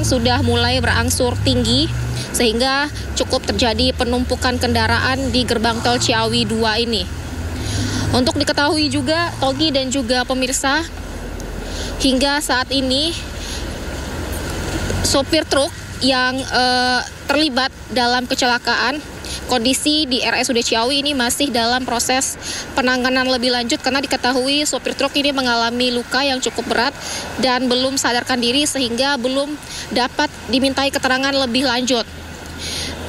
sudah mulai berangsur tinggi sehingga cukup terjadi penumpukan kendaraan di gerbang tol Ciawi 2 ini. Untuk diketahui juga, Togi dan juga pemirsa, hingga saat ini sopir truk yang terlibat dalam kecelakaan, kondisi di RSUD Ciawi ini masih dalam proses penanganan lebih lanjut karena diketahui sopir truk ini mengalami luka yang cukup berat dan belum sadarkan diri sehingga belum dapat dimintai keterangan lebih lanjut.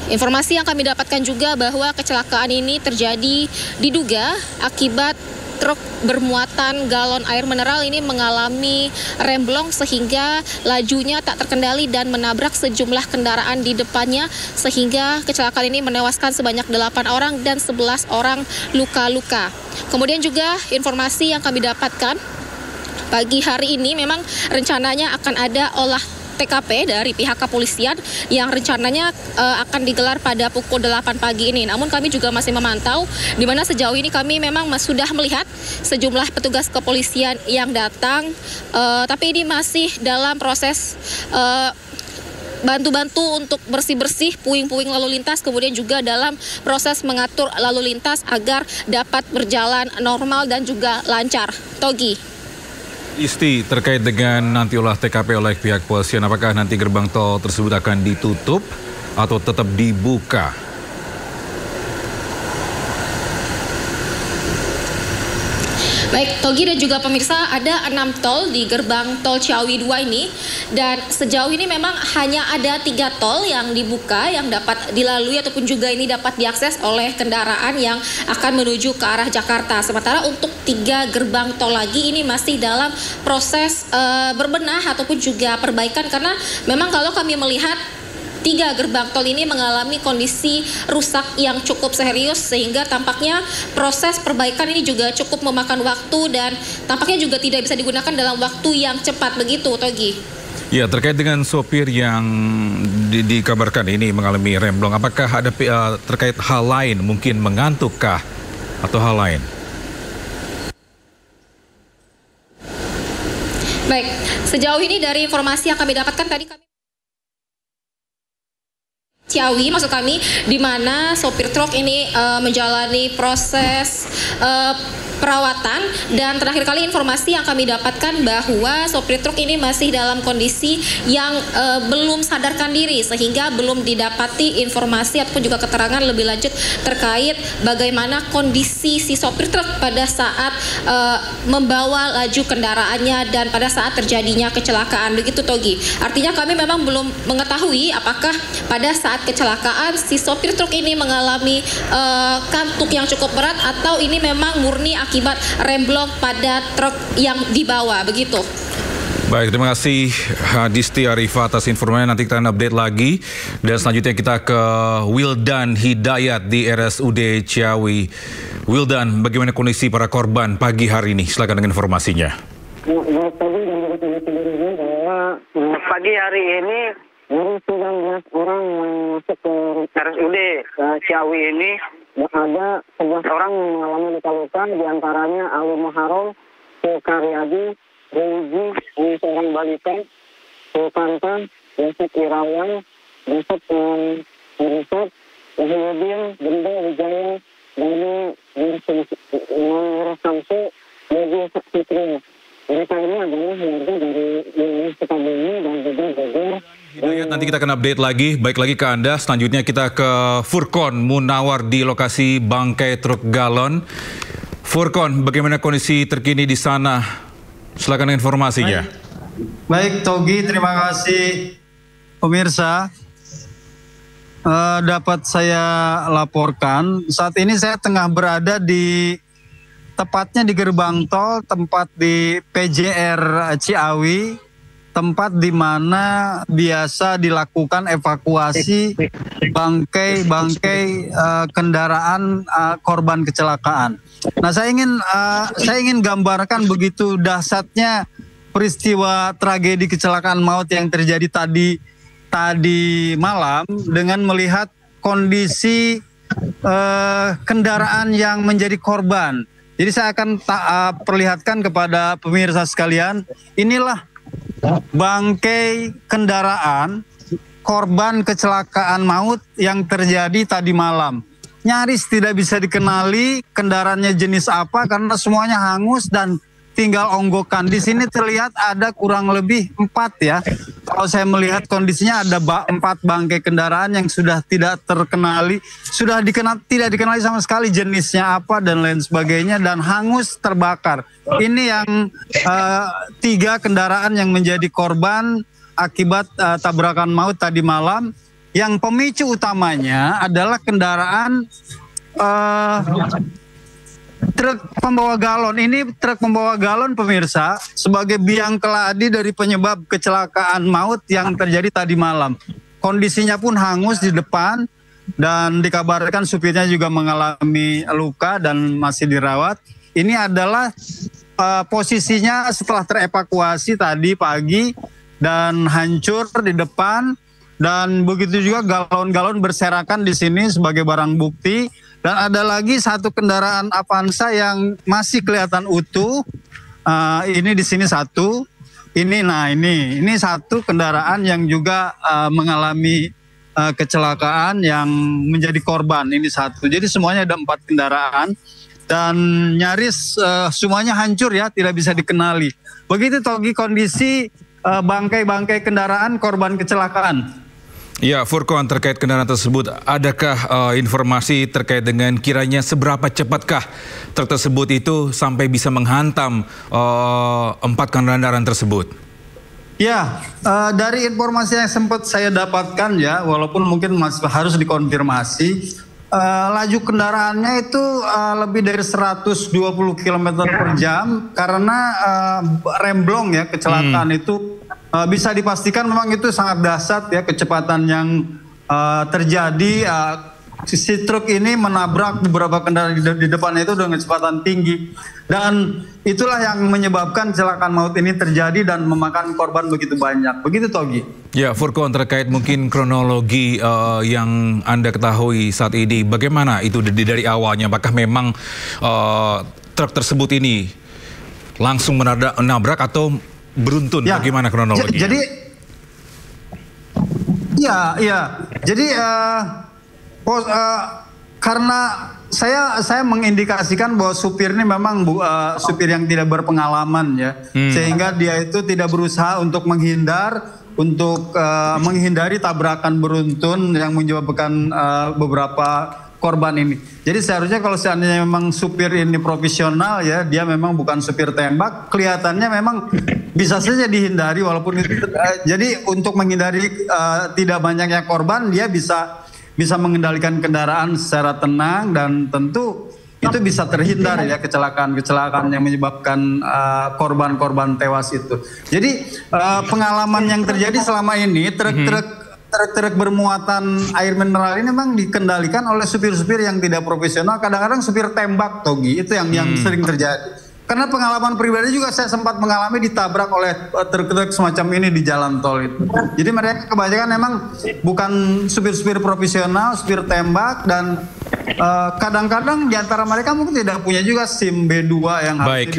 Informasi yang kami dapatkan juga bahwa kecelakaan ini terjadi diduga akibat truk bermuatan galon air mineral ini mengalami remblong sehingga lajunya tak terkendali dan menabrak sejumlah kendaraan di depannya sehingga kecelakaan ini menewaskan sebanyak 8 orang dan 11 orang luka-luka. Kemudian juga informasi yang kami dapatkan pagi hari ini memang rencananya akan ada olah TKP dari pihak kepolisian yang rencananya akan digelar pada pukul 8 pagi ini. Namun kami juga masih memantau di mana sejauh ini kami memang sudah melihat sejumlah petugas kepolisian yang datang, tapi ini masih dalam proses bantu-bantu untuk bersih-bersih puing-puing lalu lintas, kemudian juga dalam proses mengatur lalu lintas agar dapat berjalan normal dan juga lancar. Togi. Isti, terkait dengan nanti olah TKP oleh pihak kepolisian, apakah nanti gerbang tol tersebut akan ditutup atau tetap dibuka? Baik, Togi dan juga pemirsa, ada 6 tol di gerbang tol Ciawi 2 ini dan sejauh ini memang hanya ada 3 tol yang dibuka yang dapat dilalui ataupun juga ini dapat diakses oleh kendaraan yang akan menuju ke arah Jakarta. Sementara untuk 3 gerbang tol lagi ini masih dalam proses berbenah ataupun juga perbaikan karena memang kalau kami melihat 3 gerbang tol ini mengalami kondisi rusak yang cukup serius sehingga tampaknya proses perbaikan ini juga cukup memakan waktu dan tampaknya juga tidak bisa digunakan dalam waktu yang cepat, begitu Togi. Ya, terkait dengan sopir yang dikabarkan ini mengalami remblong, apakah ada terkait hal lain, mungkin mengantukkah atau hal lain? Baik, sejauh ini dari informasi yang kami dapatkan tadi Ciawi, maksud kami, di mana sopir truk ini menjalani proses perawatan dan terakhir kali informasi yang kami dapatkan bahwa sopir truk ini masih dalam kondisi yang belum sadarkan diri sehingga belum didapati informasi ataupun juga keterangan lebih lanjut terkait bagaimana kondisi si sopir truk pada saat membawa laju kendaraannya dan pada saat terjadinya kecelakaan, begitu Togi. Artinya kami memang belum mengetahui apakah pada saat kecelakaan si sopir truk ini mengalami kantuk yang cukup berat atau ini memang murni akibat remblong pada truk yang dibawa, begitu. Baik, terima kasih Disti Arifah atas informasinya. Nanti kita akan update lagi. Dan selanjutnya kita ke Wildan Hidayat di RSUD Ciawi. Wildan, bagaimana kondisi para korban pagi hari ini? Silakan dengan informasinya. Pagi hari ini 19 orang masuk ke RSUD Ciawi ini. Ada 11 orang mengalami luka-luka, diantaranya Ali Muharram, Sukaryadi, Rezi, seorang balita, Sulkanta, Yusuf Irawan, Yusuf Merisat, Wahyudin, Benda Wijaya, dari Samsu, Yogi Fitri. Mereka ini adalah warga dari wilayah Sukabumi dan juga Bogor. Hidayat, nanti kita akan update lagi. Baik lagi ke Anda. Selanjutnya kita ke Furkon Munawar di lokasi bangkai truk galon. Furkon, bagaimana kondisi terkini di sana? Silakan informasinya. Baik Togi, terima kasih pemirsa. Dapat saya laporkan, saat ini saya tengah berada tepatnya di gerbang tol, tempat di PJR Ciawi, tempat di mana biasa dilakukan evakuasi bangkai kendaraan korban kecelakaan. Nah, saya ingin gambarkan begitu dahsyatnya peristiwa tragedi kecelakaan maut yang terjadi tadi malam dengan melihat kondisi kendaraan yang menjadi korban. Jadi saya akan perlihatkan kepada pemirsa sekalian, inilah bangkai kendaraan korban kecelakaan maut yang terjadi tadi malam. Nyaris tidak bisa dikenali kendaraannya jenis apa karena semuanya hangus dan tinggal onggokan. Di sini terlihat ada kurang lebih 4 ya. Kalau saya melihat kondisinya ada 4 bangkai kendaraan yang sudah tidak terkenali, tidak dikenali sama sekali jenisnya apa dan lain sebagainya dan hangus terbakar. Ini yang 3 kendaraan yang menjadi korban akibat tabrakan maut tadi malam. Yang pemicu utamanya adalah kendaraan truk pembawa galon. Ini truk pembawa galon pemirsa sebagai biang keladi dari penyebab kecelakaan maut yang terjadi tadi malam. Kondisinya pun hangus di depan dan dikabarkan supirnya juga mengalami luka dan masih dirawat. Ini adalah posisinya setelah terevakuasi tadi pagi dan hancur di depan. Dan begitu juga galon-galon berserakan di sini sebagai barang bukti. Dan ada lagi 1 kendaraan Avanza yang masih kelihatan utuh. Ini di sini 1. Ini 1 kendaraan yang juga mengalami kecelakaan yang menjadi korban. Ini 1. Jadi semuanya ada 4 kendaraan dan nyaris semuanya hancur ya, tidak bisa dikenali. Begitu Togi kondisi bangkai-bangkai kendaraan korban kecelakaan. Ya, Furqon, terkait kendaraan tersebut, adakah informasi terkait dengan kiranya seberapa cepatkah truk tersebut itu sampai bisa menghantam 4 kendaraan tersebut? Ya, dari informasi yang sempat saya dapatkan ya, walaupun mungkin masih harus dikonfirmasi, laju kendaraannya itu lebih dari 120 km per jam karena remblong ya, kecelakaan itu bisa dipastikan memang itu sangat dahsyat ya kecepatan yang terjadi. Si truk ini menabrak beberapa kendaraan di depannya itu dengan kecepatan tinggi dan itulah yang menyebabkan kecelakaan maut ini terjadi dan memakan korban begitu banyak. Begitu Togi. Ya, Furqon, terkait mungkin kronologi yang Anda ketahui saat ini, bagaimana itu dari awalnya? Apakah memang truk tersebut ini langsung menabrak atau beruntun? Ya, bagaimana kronologi? Jadi karena saya mengindikasikan bahwa supir ini memang supir yang tidak berpengalaman ya, sehingga dia itu tidak berusaha untuk menghindari tabrakan beruntun yang menyebabkan beberapa korban ini. Jadi seharusnya kalau seandainya memang supir ini profesional ya, dia memang bukan supir tembak, kelihatannya memang bisa saja dihindari walaupun itu. Jadi untuk menghindari tidak banyaknya korban, dia bisa mengendalikan kendaraan secara tenang dan tentu itu bisa terhindar ya kecelakaan yang menyebabkan korban-korban tewas itu. Jadi pengalaman yang terjadi selama ini truk bermuatan air mineral ini memang dikendalikan oleh supir-supir yang tidak profesional, kadang-kadang supir tembak Togi, itu yang sering terjadi. Karena pengalaman pribadi juga saya sempat mengalami ditabrak oleh truk-truk semacam ini di jalan tol itu. Jadi mereka kebanyakan memang bukan supir-supir profesional, supir tembak dan kadang-kadang di antara mereka mungkin tidak punya juga SIM B2 yang harus. Baik,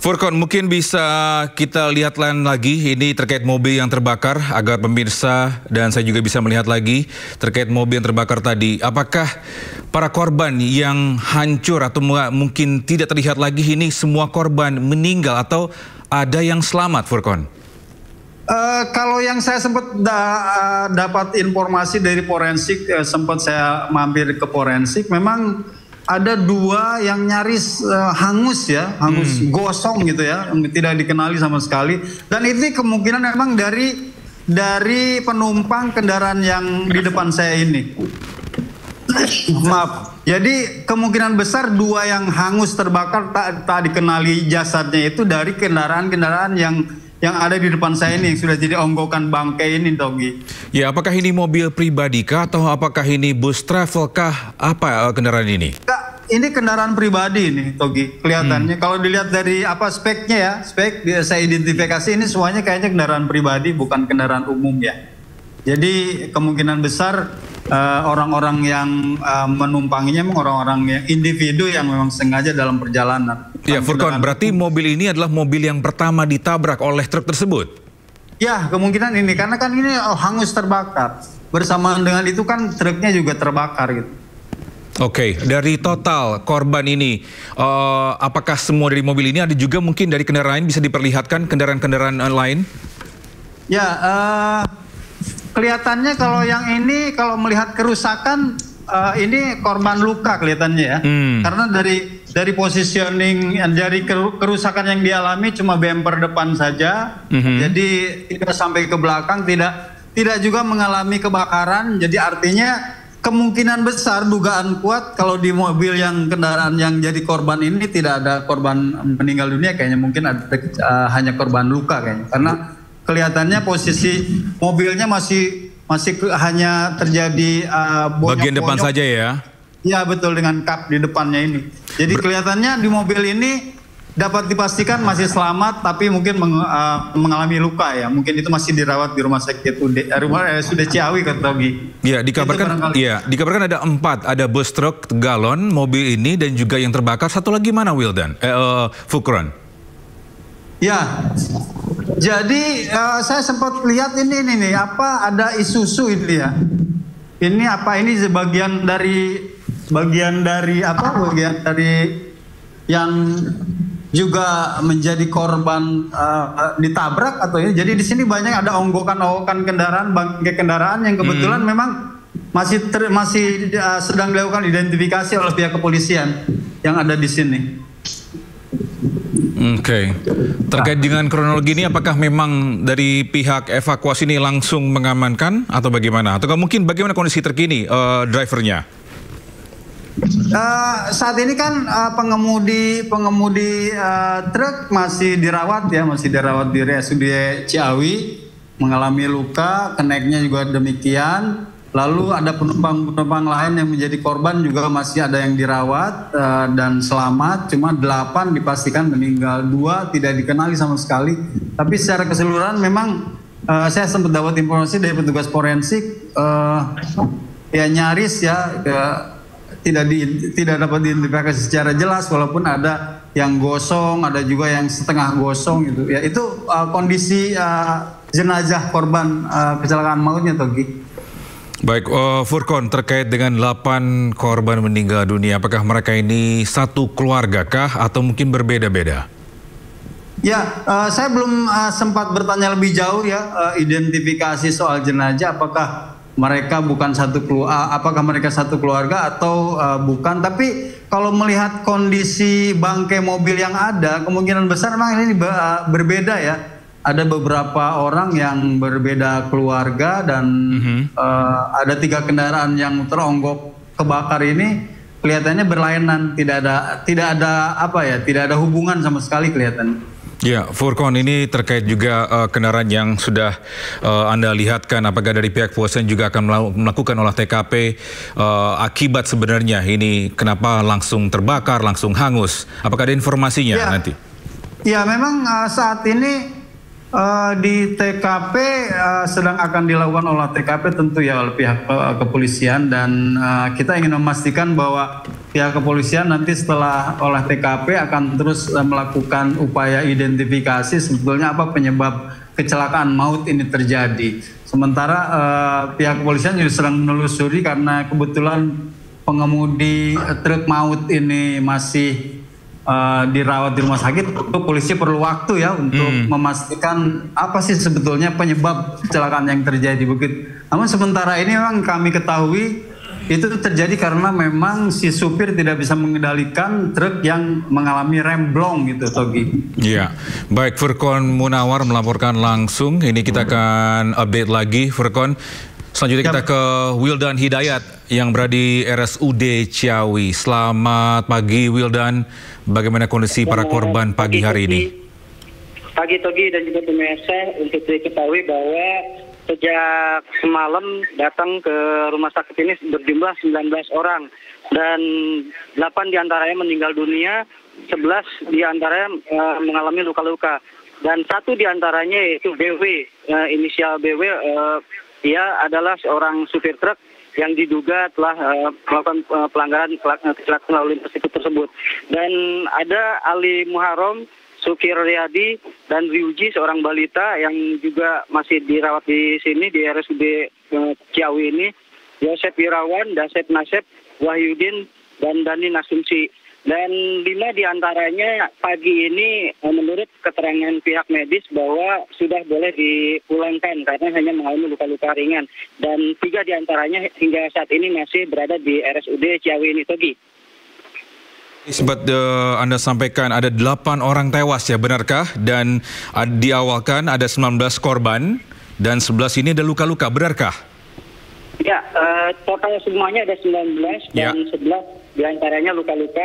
Furqon, mungkin bisa kita lihat lagi ini terkait mobil yang terbakar agar pemirsa dan saya juga bisa melihat lagi terkait mobil yang terbakar tadi. Apakah para korban yang hancur atau mungkin tidak terlihat lagi ini semua korban meninggal atau ada yang selamat, Furqon? Kalau yang saya sempat dapat informasi dari forensik, sempat saya mampir ke forensik, memang ada 2 yang nyaris hangus ya, gosong gitu ya, tidak dikenali sama sekali. Dan itu kemungkinan memang dari penumpang kendaraan yang di depan saya ini. Maaf. Jadi kemungkinan besar 2 yang hangus terbakar tak dikenali jasadnya itu dari kendaraan-kendaraan yang ada di depan saya ini yang sudah jadi onggokan bangkai ini, Togi. Ya, apakah ini mobil pribadi kah atau apakah ini bus travel kah? Apa kendaraan ini? Ini kendaraan pribadi ini, Togi. Kelihatannya kalau dilihat dari speknya ya, saya identifikasi ini semuanya kayaknya kendaraan pribadi, bukan kendaraan umum ya. Jadi kemungkinan besar orang-orang yang menumpanginya memang orang-orang yang individu yang memang sengaja dalam perjalanan. Ya, Furqon, berarti mobil ini adalah mobil yang pertama ditabrak oleh truk tersebut? Ya, kemungkinan ini karena kan ini hangus terbakar. Bersamaan dengan itu kan truknya juga terbakar gitu. Oke, dari total korban ini, apakah semua dari mobil ini ada juga mungkin dari kendaraan lain bisa diperlihatkan kendaraan-kendaraan lain? Ya, kelihatannya kalau yang ini kalau melihat kerusakan ini korban luka kelihatannya ya. Karena dari positioning dari kerusakan yang dialami cuma bumper depan saja. Jadi tidak sampai ke belakang, tidak juga mengalami kebakaran. Jadi artinya kemungkinan besar dugaan kuat kalau di mobil yang kendaraan yang jadi korban ini tidak ada korban meninggal dunia, kayaknya mungkin ada hanya korban luka kayaknya. Karena kelihatannya posisi mobilnya masih hanya terjadi bagian depan saja ya. Ya betul, dengan kap di depannya ini. Jadi kelihatannya di mobil ini dapat dipastikan masih selamat, tapi mungkin mengalami luka ya. Mungkin itu masih dirawat di rumah sakit RSUD Ciawi, kata Togi. Ya, dikabarkan ada 4, ada bus truk galon, mobil ini dan juga yang terbakar. Satu lagi mana Wildan? Furqon. Ya, jadi saya sempat lihat ini nih, ada Isuzu ini ya. Ini ini bagian dari yang juga menjadi korban ditabrak atau ya. Jadi di sini banyak ada onggokan kendaraan, bangkai kendaraan yang kebetulan memang masih sedang dilakukan identifikasi oleh pihak kepolisian yang ada di sini. Oke. Terkait dengan kronologi ini, apakah memang dari pihak evakuasi ini langsung mengamankan atau bagaimana? Atau mungkin bagaimana kondisi terkini drivernya? Saat ini kan pengemudi truk masih dirawat di RSUD Ciawi, mengalami luka, keneknya juga demikian. Lalu ada penumpang lain yang menjadi korban juga masih ada yang dirawat dan selamat, cuma 8 dipastikan meninggal, 2 tidak dikenali sama sekali. Tapi secara keseluruhan memang saya sempat dapat informasi dari petugas forensik ya nyaris ya tidak dapat diidentifikasi secara jelas, walaupun ada yang gosong, ada juga yang setengah gosong gitu. Ya itu kondisi jenazah korban kecelakaan mautnya, Togi. Baik, Furqon, terkait dengan 8 korban meninggal dunia, apakah mereka ini satu keluarga kah atau mungkin berbeda-beda? Ya, saya belum sempat bertanya lebih jauh ya identifikasi soal jenazah, apakah mereka apakah mereka satu keluarga atau bukan. Tapi kalau melihat kondisi bangkai mobil yang ada, kemungkinan besar memang ini berbeda ya. Ada beberapa orang yang berbeda keluarga dan ada 3 kendaraan yang teronggok kebakar ini kelihatannya berlainan, tidak ada hubungan sama sekali kelihatannya. Ya, Furqon, ini terkait juga kendaraan yang sudah Anda lihatkan, apakah dari pihak kepolisian juga akan melakukan olah TKP akibat sebenarnya ini kenapa langsung terbakar, langsung hangus? Apakah ada informasinya nanti? Ya, memang saat ini di TKP sedang akan dilakukan olah TKP tentu ya oleh pihak kepolisian, dan kita ingin memastikan bahwa pihak kepolisian nanti setelah olah TKP akan terus melakukan upaya identifikasi sebetulnya apa penyebab kecelakaan maut ini terjadi. Sementara pihak kepolisian juga sedang menelusuri karena kebetulan pengemudi truk maut ini masih dirawat di rumah sakit. Polisi perlu waktu ya untuk memastikan apa sih sebetulnya penyebab kecelakaan yang terjadi begitu. Namun sementara ini memang kami ketahui itu terjadi karena memang si supir tidak bisa mengendalikan truk yang mengalami remblong gitu, Togi. Iya, baik, Furqon Munawar melaporkan langsung. Ini kita akan update lagi, Furqon. Selanjutnya kita ke Wildan Hidayat yang berada di RSUD Ciawi. Selamat pagi Wildan, bagaimana kondisi para korban pagi hari ini? Pagi Togi dan juga pemirsa, untuk diketahui bahwa sejak semalam datang ke rumah sakit ini berjumlah 19 orang dan 8 diantaranya meninggal dunia, 11 diantaranya mengalami luka-luka dan 1 diantaranya yaitu BW, inisial BW. Dia adalah seorang supir truk yang diduga telah melakukan pelanggaran kecelakaan lalu lintas tersebut. Dan ada Ali Muharram, Sukiryadi, dan Ryuji seorang balita yang juga masih dirawat di sini di RSUD Ciawi ini. Yosep Irawan, Dasep Nasep, Wahyudin, dan Dani Nasumsi. Dan 5 diantaranya pagi ini menurut keterangan pihak medis bahwa sudah boleh dipulangkan karena hanya mengalami luka-luka ringan. Dan 3 diantaranya hingga saat ini masih berada di RSUD Ciawi ini, Togi. Sempat Anda sampaikan ada 8 orang tewas ya, benarkah? Dan diawalkan ada 19 korban dan 11 ini ada luka-luka, benarkah? Ya, total semuanya ada 19 dan 11 diantaranya luka-luka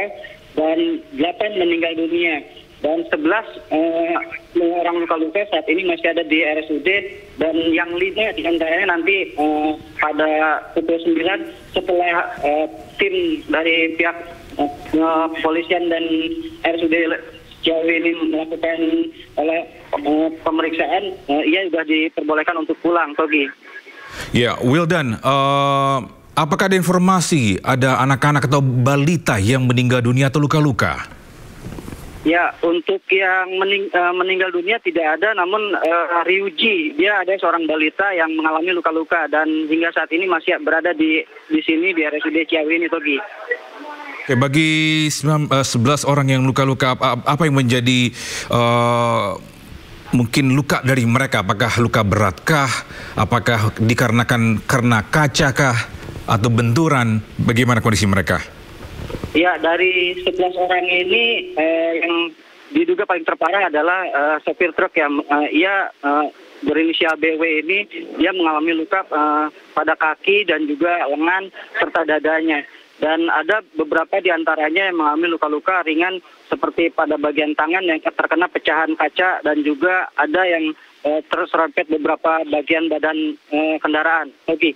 dan 8 meninggal dunia. Dan 11 orang luka-luka saat ini masih ada di RSUD dan yang 5 diantaranya nanti pada pukul 9 setelah tim dari pihak kepolisian dan RSUD Ciawi ini melakukan pemeriksaan, ia sudah diperbolehkan untuk pulang, Togi. Ya, Wildan, apakah ada informasi ada anak-anak atau balita yang meninggal dunia atau luka-luka? Ya, untuk yang meninggal dunia tidak ada, namun Ryuji, dia ada seorang balita yang mengalami luka-luka dan hingga saat ini masih berada di sini di RSUD Ciawi ini, Togi. Oke, bagi 11 orang yang luka-luka, apa yang menjadi mungkin luka dari mereka? Apakah luka beratkah? Apakah dikarenakan karena kaca kah? Atau benturan? Bagaimana kondisi mereka? Ya, dari 11 orang ini yang diduga paling terparah adalah sopir truk yang ia berinisial BW ini, dia mengalami luka pada kaki dan juga lengan serta dadanya. Dan ada beberapa diantaranya yang mengalami luka-luka ringan seperti pada bagian tangan yang terkena pecahan kaca dan juga ada yang terserempet beberapa bagian badan kendaraan. Oke.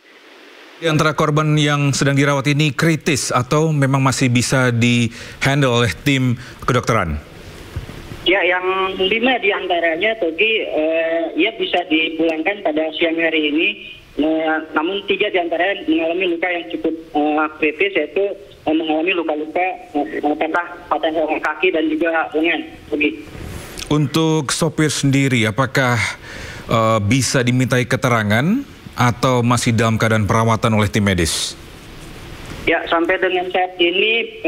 Di antara korban yang sedang dirawat ini kritis atau memang masih bisa di-handle oleh tim kedokteran? Ya, yang 5 diantaranya, Togi, ia bisa dipulangkan pada siang hari ini. Namun 3 diantaranya mengalami luka yang cukup kritis, yaitu mengalami luka-luka patah kaki dan juga lengan. Togi. Untuk sopir sendiri, apakah bisa dimintai keterangan atau masih dalam keadaan perawatan oleh tim medis? Ya, sampai dengan saat ini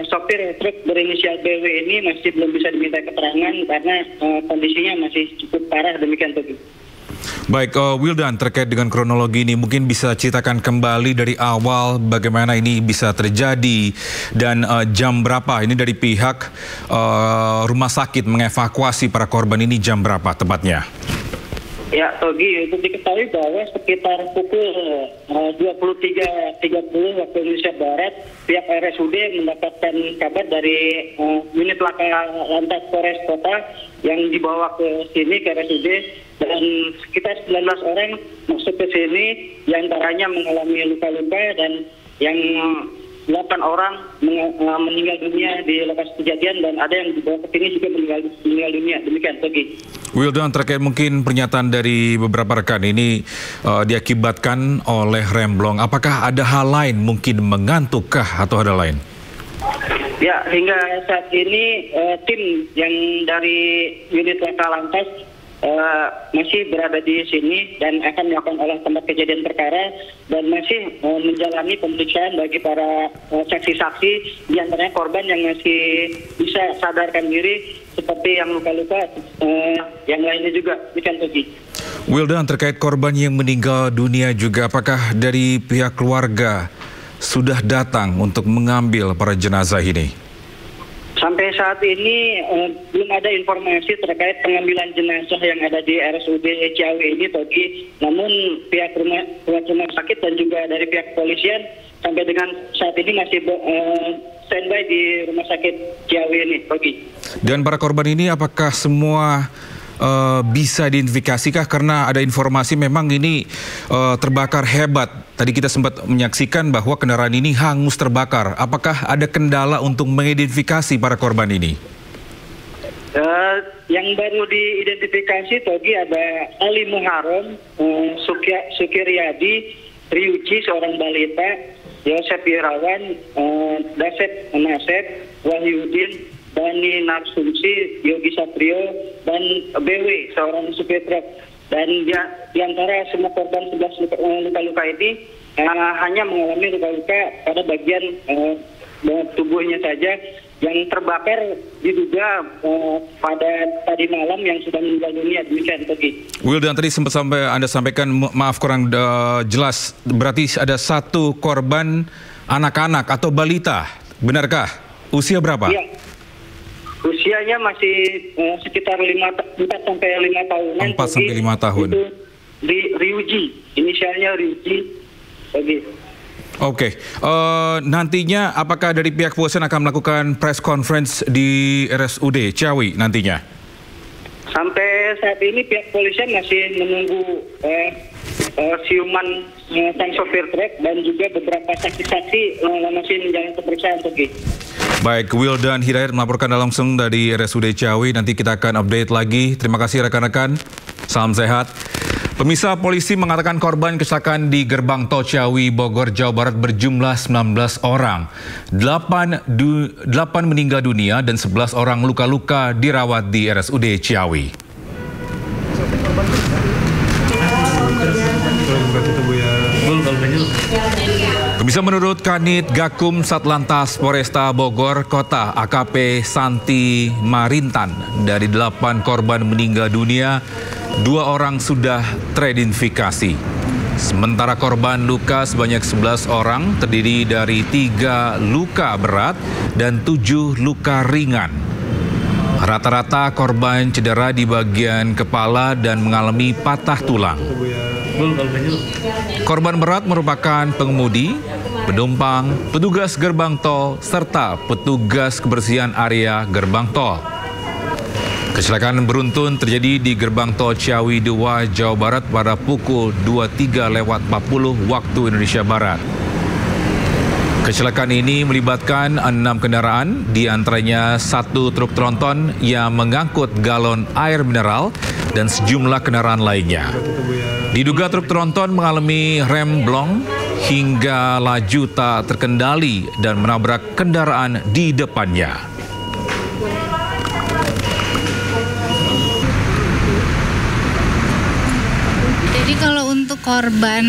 sopir truk berinisial BW ini masih belum bisa diminta keterangan karena kondisinya masih cukup parah, demikian, Togi. Baik, Wildan, terkait dengan kronologi ini mungkin bisa ceritakan kembali dari awal bagaimana ini bisa terjadi dan jam berapa ini dari pihak rumah sakit mengevakuasi para korban ini, jam berapa tepatnya? Ya, Togi, untuk diketahui bahwa sekitar pukul 23.30 waktu Indonesia Barat, pihak RSUD mendapatkan kabar dari unit laka lantas Polres Kota yang dibawa ke sini ke RSUD, dan sekitar 19 orang masuk ke sini, diantaranya mengalami luka-luka dan yang 8 orang meninggal dunia di lokasi kejadian dan ada yang dibawa ke sini juga meninggal dunia. Demikian, Togi. Wildan, terkait mungkin pernyataan dari beberapa rekan ini diakibatkan oleh remblong. Apakah ada hal lain, mungkin mengantukkah atau ada lain? Ya, hingga saat ini tim yang dari unit laka lantas masih berada di sini dan akan melakukan olah tempat kejadian perkara dan masih menjalani pemeriksaan bagi para saksi-saksi, di antaranya korban yang masih bisa sadarkan diri seperti yang luka-luka, yang lainnya juga. Demikian, Togi. Wildan, terkait korban yang meninggal dunia juga, apakah dari pihak keluarga sudah datang untuk mengambil para jenazah ini? Sampai saat ini belum ada informasi terkait pengambilan jenazah yang ada di RSUD Ciawi ini, Togi. Namun pihak rumah sakit dan juga dari pihak kepolisian sampai dengan saat ini masih standby di rumah sakit Ciawi ini, Togi. Dan para korban ini apakah semua bisa diidentifikasi kah? Karena ada informasi memang ini terbakar hebat. Tadi kita sempat menyaksikan bahwa kendaraan ini hangus terbakar. Apakah ada kendala untuk mengidentifikasi para korban ini? Yang baru diidentifikasi, Togi, ada Ali Muharram, Sukiryadi, Ryuji seorang balita, Yosep Irawan, Dasep Nasep, Wahyudin, Bani Narsumsi, Yogi Satrio, dan BW, seorang supir truk. Dan di antara semua korban 11 luka-luka ini hanya mengalami luka-luka pada bagian tubuhnya saja yang terbakar diduga pada tadi malam yang sudah meninggal dunia. Demikian Togi. Wildan, tadi sempat Anda sampaikan, maaf kurang jelas, berarti ada satu korban anak-anak atau balita, benarkah? Usia berapa? Iya. Usianya masih sekitar 4 sampai 5 tahunan. 4 sampai 5 tahun. Itu Ryuji, inisialnya Ryuji. Oke. Nantinya apakah dari pihak kepolisian akan melakukan press conference di RSUD Ciawi nantinya? Sampai saat ini pihak kepolisian masih menunggu siuman sang sopir truk dan juga beberapa saksi-saksi masih menjalani pemeriksaan. Baik, Wildan Hidayat melaporkan langsung dari RSUD Ciawi. Nanti kita akan update lagi. Terima kasih rekan-rekan. Salam sehat. Pemirsa, polisi mengatakan korban kecelakaan di Gerbang Tol Ciawi, Bogor, Jawa Barat berjumlah 19 orang. 8 meninggal dunia dan 11 orang luka-luka dirawat di RSUD Ciawi. Bisa menurut Kanit Gakum Satlantas Polresta Bogor Kota AKP Santi Marintan, dari 8 korban meninggal dunia, 2 orang sudah teridentifikasi. Sementara korban luka sebanyak 11 orang, terdiri dari 3 luka berat dan 7 luka ringan. Rata-rata korban cedera di bagian kepala dan mengalami patah tulang. Korban berat merupakan pengemudi, penumpang, petugas gerbang tol, serta petugas kebersihan area gerbang tol. Kecelakaan beruntun terjadi di gerbang tol Ciawi 2, Jawa Barat pada pukul 23:40 waktu Indonesia Barat. Kecelakaan ini melibatkan 6 kendaraan, di antaranya 1 truk tronton yang mengangkut galon air mineral dan sejumlah kendaraan lainnya. Diduga truk tronton mengalami rem blong hingga laju tak terkendali dan menabrak kendaraan di depannya. Jadi kalau untuk korban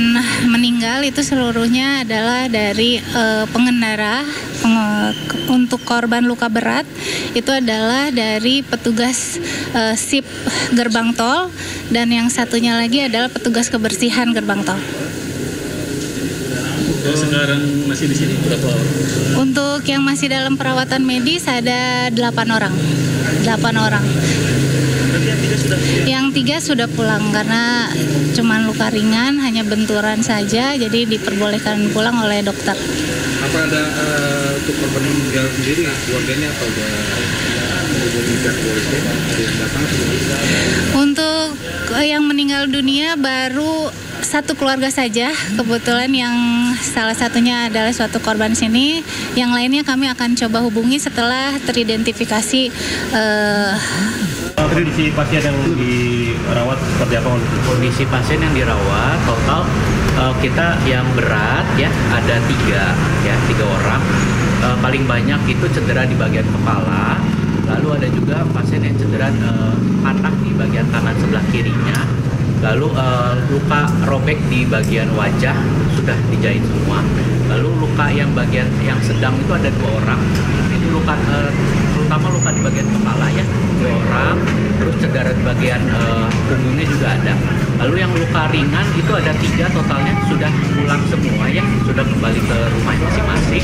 meninggal itu seluruhnya adalah dari pengendara. Untuk korban luka berat itu adalah dari petugas SIP gerbang tol, dan yang satunya lagi adalah petugas kebersihan gerbang tol. Sekarang masih di sini berapa orang? Untuk yang masih dalam perawatan medis ada 8 orang. 8 orang. Yang 3 sudah pulang karena cuma luka ringan, hanya benturan saja, jadi diperbolehkan pulang oleh dokter. Apa ada untuk korban yang meninggal sendiri, keluarganya atau Untuk yang meninggal dunia baru 1 keluarga saja, kebetulan yang salah satunya adalah suatu korban sini. Yang lainnya kami akan coba hubungi setelah teridentifikasi. Kondisi pasien yang dirawat seperti apa? Kondisi pasien yang dirawat total kita yang berat ya ada 3 orang. Paling banyak itu cedera di bagian kepala. Lalu ada juga pasien yang cedera patah di bagian kanan sebelah kirinya. Lalu luka robek di bagian wajah sudah dijahit semua. Lalu luka yang bagian yang sedang itu ada 2 orang. Itu luka terutama luka di bagian kepala ya 2 orang. Terus cedera di bagian punggungnya juga ada. Lalu yang luka ringan itu ada 3 totalnya, sudah pulang semua ya, sudah kembali ke rumah masing-masing.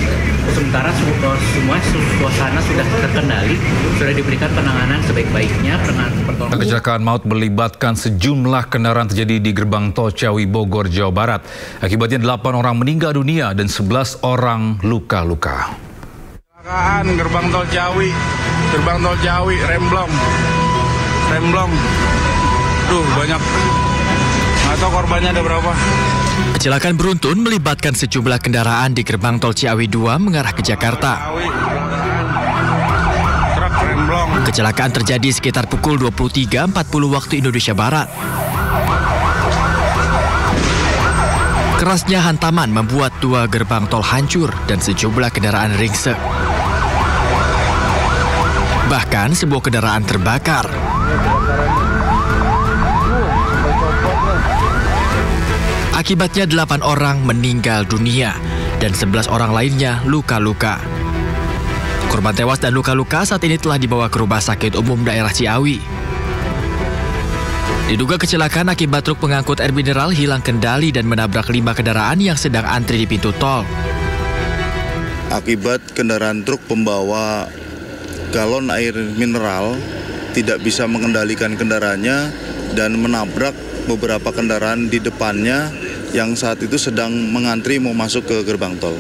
Sementara semua suasana sudah terkendali, sudah diberikan penanganan sebaik-baiknya. Kecelakaan maut melibatkan sejumlah kendaraan terjadi di gerbang tol Ciawi, Bogor, Jawa Barat. Akibatnya 8 orang meninggal dunia dan 11 orang luka-luka. Kecelakaan gerbang tol Ciawi, remblong. Duh, banyak. Nggak tahu korbannya ada berapa. Kecelakaan beruntun melibatkan sejumlah kendaraan di gerbang tol Ciawi 2 mengarah ke Jakarta. Truk remblong. Kecelakaan terjadi sekitar pukul 23.40 waktu Indonesia Barat. Kerasnya hantaman membuat 2 gerbang tol hancur dan sejumlah kendaraan ringsek. Bahkan sebuah kendaraan terbakar. Akibatnya 8 orang meninggal dunia dan 11 orang lainnya luka-luka. Korban tewas dan luka-luka saat ini telah dibawa ke Rumah Sakit Umum Daerah Ciawi. Diduga kecelakaan akibat truk pengangkut air mineral hilang kendali dan menabrak 5 kendaraan yang sedang antri di pintu tol. Akibat kendaraan truk pembawa galon air mineral tidak bisa mengendalikan kendaraannya dan menabrak beberapa kendaraan di depannya yang saat itu sedang mengantri mau masuk ke gerbang tol.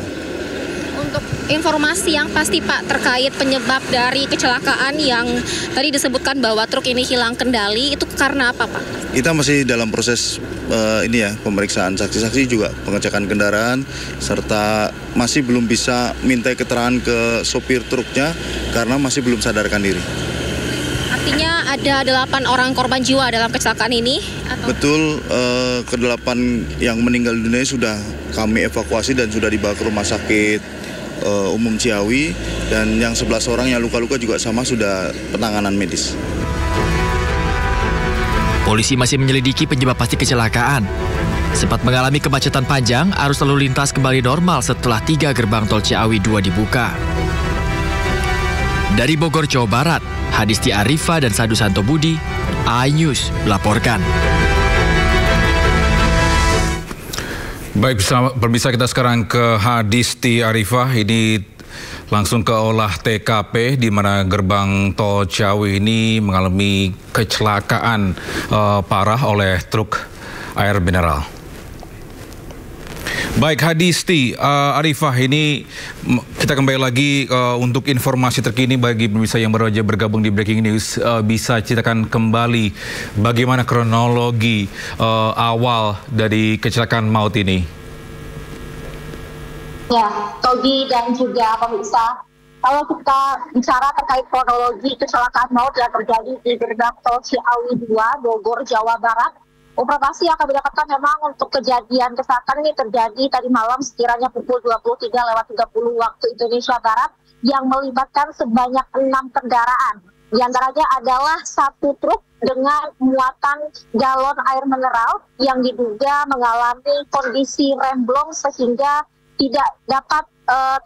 Untuk informasi yang pasti Pak terkait penyebab dari kecelakaan yang tadi disebutkan bahwa truk ini hilang kendali, itu karena apa Pak? Kita masih dalam proses pemeriksaan saksi-saksi juga pengecekan kendaraan serta masih belum bisa minta keterangan ke sopir truknya karena masih belum sadarkan diri. Artinya ada 8 orang korban jiwa dalam kecelakaan ini? Atau? Betul, ke-8 yang meninggal dunia sudah kami evakuasi dan sudah dibawa ke Rumah Sakit Umum Ciawi, dan yang 11 orang yang luka-luka juga sama sudah penanganan medis. Polisi masih menyelidiki penyebab pasti kecelakaan. Sempat mengalami kemacetan panjang, arus lalu lintas kembali normal setelah 3 gerbang tol Ciawi 2 dibuka. Dari Bogor, Jawa Barat, Hadisti Arifa dan Sadu Santo Budi, iNews melaporkan. Baik, pemirsa, kita sekarang ke Hadisti Arifa. Ini langsung ke olah TKP di mana gerbang tol Ciawi ini mengalami kecelakaan parah oleh truk air mineral. Baik, Hadisti Arifah, ini kita kembali lagi untuk informasi terkini bagi pemirsa yang baru saja bergabung di Breaking News. Bisa ceritakan kembali bagaimana kronologi awal dari kecelakaan maut ini? Ya, Togi dan juga pemirsa, kalau kita bicara terkait kronologi kecelakaan maut yang terjadi di gerbang tol Ciawi 2, Bogor, Jawa Barat, informasi yang kami dapatkan memang untuk kejadian kecelakaan ini terjadi tadi malam sekiranya pukul 23:30 waktu Indonesia Barat yang melibatkan sebanyak 6 kendaraan. Di antaranya adalah 1 truk dengan muatan galon air mineral yang diduga mengalami kondisi remblong sehingga tidak dapat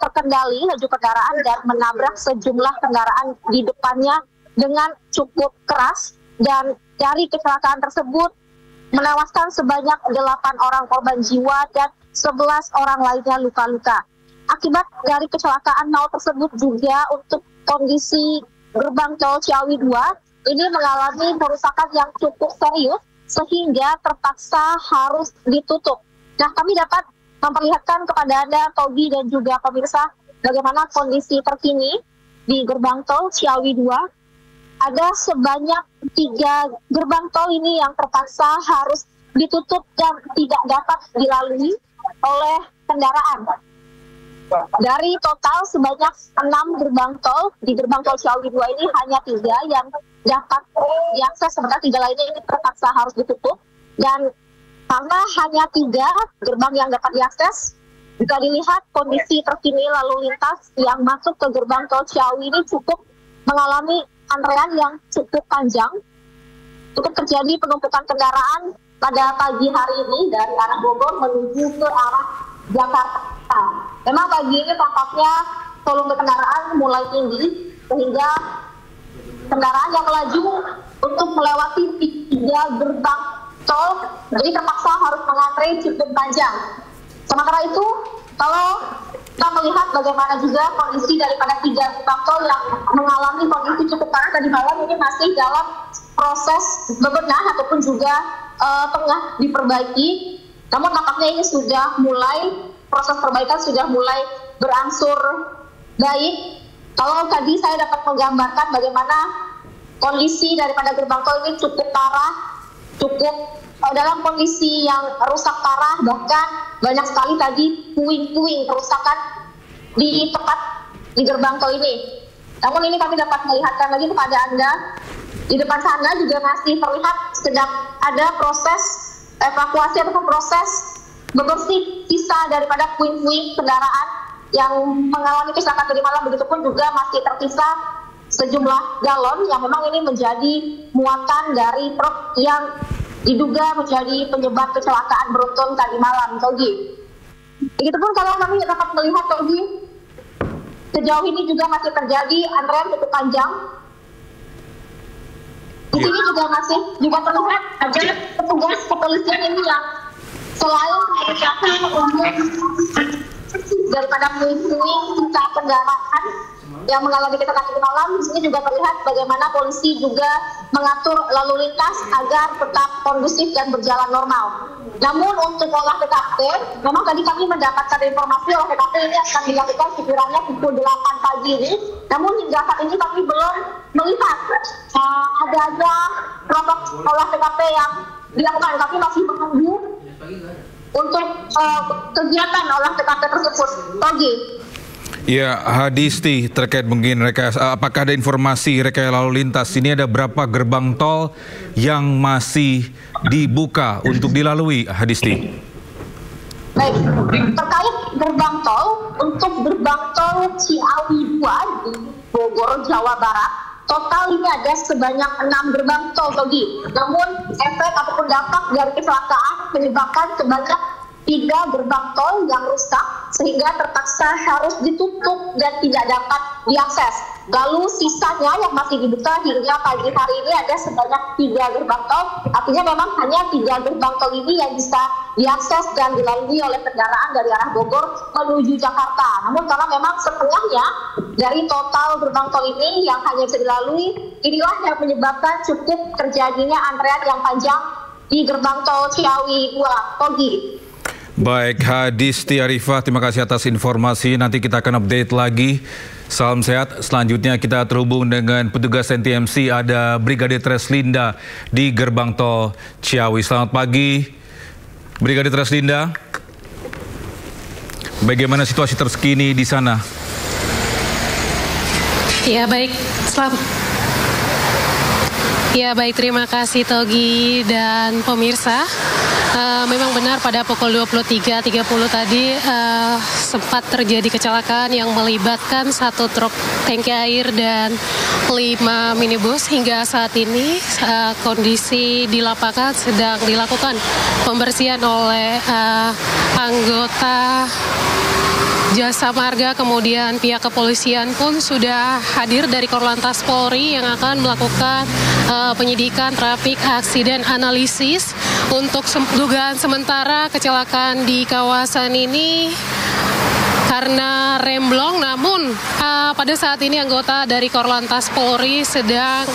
terkendali laju kendaraan dan menabrak sejumlah kendaraan di depannya dengan cukup keras, dan dari kecelakaan tersebut menewaskan sebanyak 8 orang korban jiwa dan 11 orang lainnya luka-luka. Akibat dari kecelakaan maut tersebut juga untuk kondisi gerbang tol Ciawi 2 ini mengalami kerusakan yang cukup serius sehingga terpaksa harus ditutup. Nah, kami dapat memperlihatkan kepada Anda, Togi dan juga pemirsa, bagaimana kondisi terkini di gerbang tol Ciawi 2. Ada sebanyak 3 gerbang tol ini yang terpaksa harus ditutup dan tidak dapat dilalui oleh kendaraan. Dari total sebanyak 6 gerbang tol, di gerbang tol Ciawi 2 ini hanya 3 yang dapat diakses, sementara 3 lainnya ini terpaksa harus ditutup. Dan karena hanya 3 gerbang yang dapat diakses, jika dilihat kondisi terkini lalu lintas yang masuk ke gerbang tol Ciawi ini cukup mengalami antrean yang cukup panjang. Cukup terjadi penumpukan kendaraan pada pagi hari ini dari arah Bogor menuju ke arah Jakarta. Memang pagi ini tampaknya volume kendaraan mulai tinggi sehingga kendaraan yang melaju untuk melewati 3 gerbang tol jadi terpaksa harus mengantre cukup panjang. Sementara itu, kalau kita melihat bagaimana juga kondisi daripada 3 gerbang tol yang mengalami kondisi cukup parah tadi malam ini masih dalam proses bebenah ataupun juga tengah diperbaiki. Namun nampaknya ini sudah mulai, proses perbaikan sudah mulai berangsur baik. Kalau tadi saya dapat menggambarkan bagaimana kondisi daripada gerbang tol ini cukup parah, cukup dalam kondisi yang rusak parah, bahkan banyak sekali tadi puing-puing kerusakan di tempat di gerbang tol ini. Namun ini kami dapat melihatkan lagi kepada Anda, di depan sana juga masih terlihat sedang ada proses evakuasi ataupun proses membersih sisa daripada puing-puing kendaraan yang mengalami kecelakaan tadi malam. Begitupun juga masih tersisa sejumlah galon yang memang ini menjadi muatan dari truk yang diduga menjadi penyebab kecelakaan beruntun tadi malam, Togi. Begitupun kalau kami dapat melihat, Togi, sejauh ini juga masih terjadi antrean cukup panjang. Di sini juga masih terlihat ada petugas kepolisian ini yang selain berusaha untuk daripada puing-puing sisa kendaraan yang mengalami kecelakaan malam, di sini juga terlihat bagaimana polisi juga mengatur lalu lintas agar tetap kondusif dan berjalan normal. Namun untuk olah TKP, memang tadi kami mendapatkan informasi olah TKP ini akan dilakukan sekiranya pukul 8 pagi ini. Namun hingga saat ini kami belum melihat adanya protokol olah TKP yang dilakukan. Kami masih menunggu untuk kegiatan olah TKP tersebut. Togi. Ya, Hadisti, terkait mungkin apakah ada informasi rekayasa lalu lintas? Ini ada berapa gerbang tol yang masih dibuka untuk dilalui, Hadisti? Baik, terkait gerbang tol, untuk gerbang tol Ciawi 2 di Bogor, Jawa Barat, total ini ada sebanyak 6 gerbang tol, Togi. Namun efek ataupun dampak dari kecelakaan menyebabkan sebanyak 3 gerbang tol yang rusak sehingga terpaksa harus ditutup dan tidak dapat diakses. Lalu sisanya yang masih dibuka hingga pagi hari ini ada sebanyak 3 gerbang tol. Artinya memang hanya 3 gerbang tol ini yang bisa diakses dan dilalui oleh kendaraan dari arah Bogor menuju Jakarta. Namun karena memang setengahnya dari total gerbang tol ini yang hanya bisa dilalui, inilah yang menyebabkan cukup terjadinya antrean yang panjang di gerbang tol Ciawi 2. Togi. Baik, Hadisti Arifah, terima kasih atas informasi. Nanti kita akan update lagi. Salam sehat. Selanjutnya kita terhubung dengan petugas NTMC, ada Brigadir Treslinda di gerbang tol Ciawi. Selamat pagi, Brigadir Treslinda. Bagaimana situasi terkini di sana? Ya baik, terima kasih Togi dan pemirsa. Memang benar pada pukul 23.30 tadi sempat terjadi kecelakaan yang melibatkan 1 truk tangki air dan 5 minibus. Hingga saat ini kondisi di lapangan sedang dilakukan pembersihan oleh anggota Jasa Marga, kemudian pihak kepolisian pun sudah hadir dari Korlantas Polri yang akan melakukan penyidikan trafik aksiden analisis untuk dugaan sementara kecelakaan di kawasan ini karena remblong. Namun pada saat ini anggota dari Korlantas Polri sedang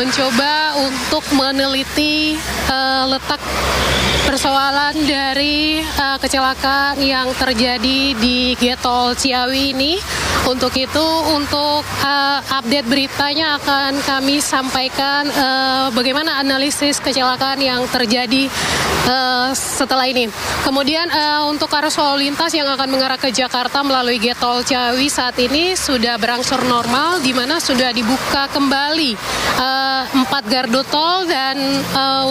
mencoba untuk meneliti letak persoalan dari kecelakaan yang terjadi di Getol Ciawi ini. Untuk itu, untuk update beritanya akan kami sampaikan bagaimana analisis kecelakaan yang terjadi setelah ini. Kemudian untuk arus lalu lintas yang akan mengarah ke Jakarta melalui Getol Ciawi saat ini sudah berangsur normal, di mana sudah dibuka kembali 4 gardu tol dan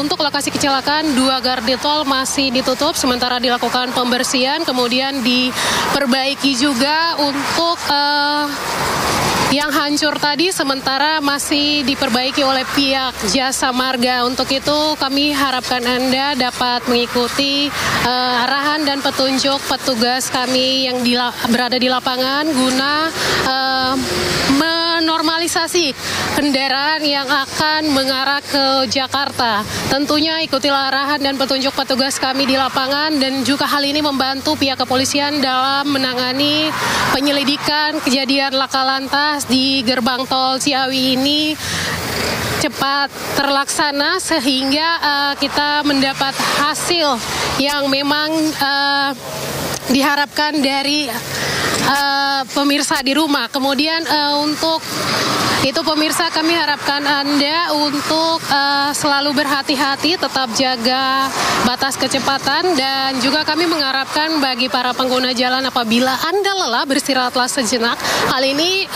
untuk lokasi kecelakaan 2 gardu tol masih ditutup sementara dilakukan pembersihan, kemudian diperbaiki juga untuk yang hancur tadi sementara masih diperbaiki oleh pihak Jasa Marga. Untuk itu kami harapkan Anda dapat mengikuti arahan dan petunjuk petugas kami yang berada di lapangan guna menormalisasi kendaraan yang akan mengarah ke Jakarta. Tentunya ikutilah arahan dan petunjuk petugas kami di lapangan dan juga hal ini membantu pihak kepolisian dalam menangani penyelidikan kejadian laka lantas di gerbang tol Ciawi ini cepat terlaksana sehingga kita mendapat hasil yang memang diharapkan dari pemirsa di rumah. Kemudian untuk itu pemirsa, kami harapkan Anda untuk selalu berhati-hati, tetap jaga batas kecepatan, dan juga kami mengharapkan bagi para pengguna jalan apabila Anda lelah beristirahatlah sejenak. Hal ini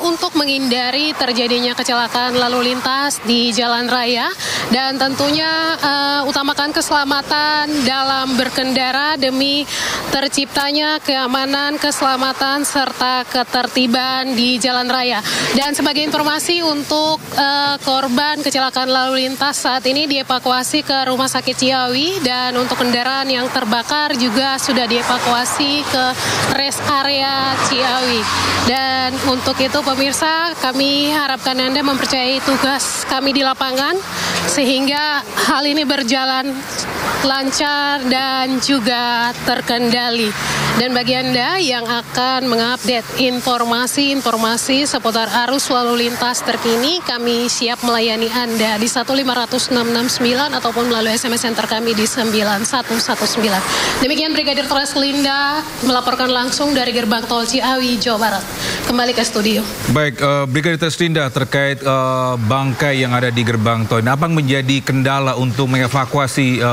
untuk menghindari terjadinya kecelakaan lalu lintas di jalan raya dan tentunya utamakan keselamatan dalam berkendara demi terciptanya keamanan, keselamatan serta ketertiban di jalan raya. Dan sebagai informasi untuk korban kecelakaan lalu lintas saat ini dievakuasi ke Rumah Sakit Ciawi, dan untuk kendaraan yang terbakar juga sudah dievakuasi ke rest area Ciawi. Dan untuk itu pemirsa, kami harapkan Anda mempercayai tugas kami di lapangan sehingga hal ini berjalan lancar dan juga terkendali. Dan bagi Anda yang akan mengupdate informasi seputar arus lalu lintas terkini, kami siap melayani Anda di 1500669 ataupun melalui SMS center kami di 9119. Demikian Brigadir Teras Linda melaporkan langsung dari Gerbang Tol Ciawi, Jawa Barat. Kembali ke studio. Baik, Brigadir Teras Linda, terkait bangkai yang ada di Gerbang Tol, apa yang menjadi kendala untuk mengevakuasi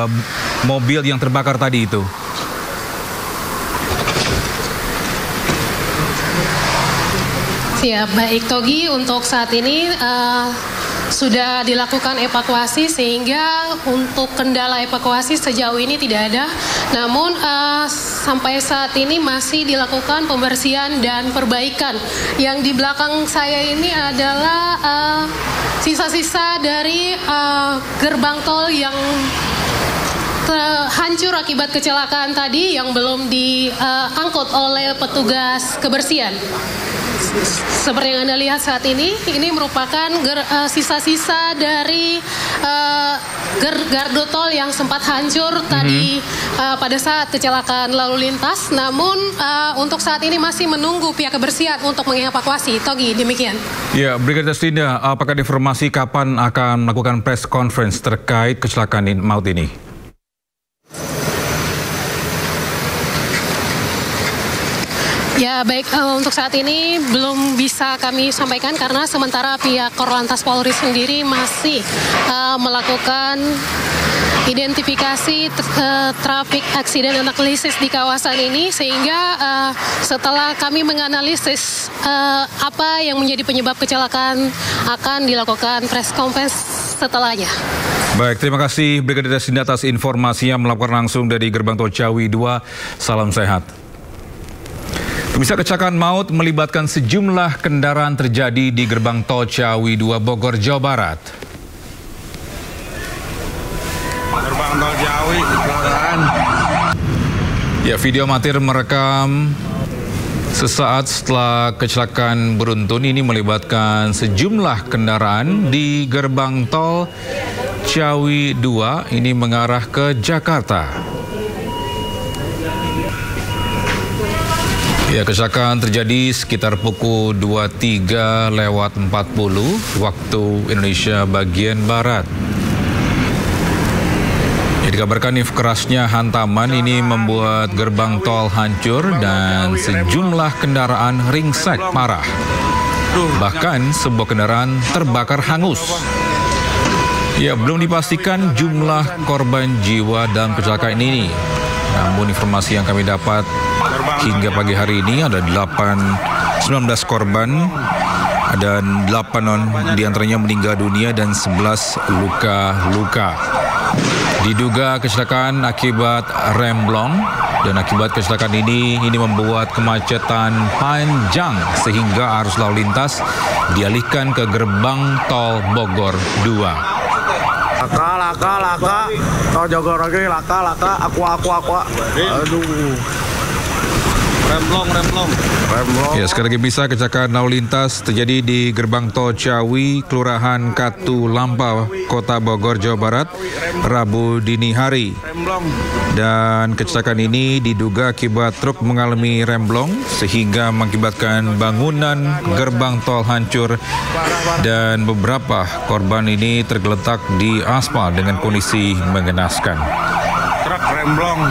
mobil yang terbakar tadi itu? Siap, baik Togi, untuk saat ini sudah dilakukan evakuasi sehingga untuk kendala evakuasi sejauh ini tidak ada. Namun sampai saat ini masih dilakukan pembersihan dan perbaikan. Yang di belakang saya ini adalah sisa-sisa dari gerbang tol yang hancur akibat kecelakaan tadi yang belum diangkut oleh petugas kebersihan. Seperti yang Anda lihat saat ini merupakan sisa-sisa dari gardu tol yang sempat hancur tadi pada saat kecelakaan lalu lintas. Namun untuk saat ini masih menunggu pihak kebersihan untuk mengevakuasi. Togi, demikian. Ya, Brigadir Teras Linda, apakah ada informasi kapan akan melakukan press conference terkait kecelakaan maut ini? Ya baik, untuk saat ini belum bisa kami sampaikan karena sementara pihak Korlantas Polri sendiri masih melakukan identifikasi traffic accident analysis di kawasan ini, sehingga setelah kami menganalisis apa yang menjadi penyebab kecelakaan akan dilakukan press conference setelahnya. Baik, terima kasih Brigadir Teras Linda atas informasinya melaporkan langsung dari Gerbang Tol Ciawi 2. Salam sehat. Pemirsa, kecelakaan maut melibatkan sejumlah kendaraan terjadi di Gerbang Tol Ciawi 2 Bogor, Jawa Barat. Gerbang Tol Ciawi, kecelakaan. Ya, video amatir merekam sesaat setelah kecelakaan beruntun ini melibatkan sejumlah kendaraan di Gerbang Tol Ciawi 2 ini mengarah ke Jakarta. Ya, kecelakaan terjadi sekitar pukul 23:40 waktu Indonesia bagian Barat. Ya, dikabarkan kerasnya hantaman ini membuat gerbang tol hancur dan sejumlah kendaraan ringsek parah. Bahkan sebuah kendaraan terbakar hangus. Ya, belum dipastikan jumlah korban jiwa dalam kecelakaan ini. Namun informasi yang kami dapat hingga pagi hari ini ada 19 korban, ada 8 diantaranya meninggal dunia dan 11 luka-luka. Diduga kecelakaan akibat remblong, dan akibat kecelakaan ini membuat kemacetan panjang sehingga arus lalu lintas dialihkan ke Gerbang Tol Bogor 2. Laka, tol Jogor lagi, laka, aqua. Aduh. Remblong. Ya, sekali lagi bisa kecelakaan lalu lintas terjadi di Gerbang Tol Ciawi, Kelurahan Katulampa, Kota Bogor, Jawa Barat, Rabu dini hari. Dan kecelakaan ini diduga akibat truk mengalami remblong sehingga mengakibatkan bangunan gerbang tol hancur dan beberapa korban ini tergeletak di aspal dengan kondisi mengenaskan. Truk remblong.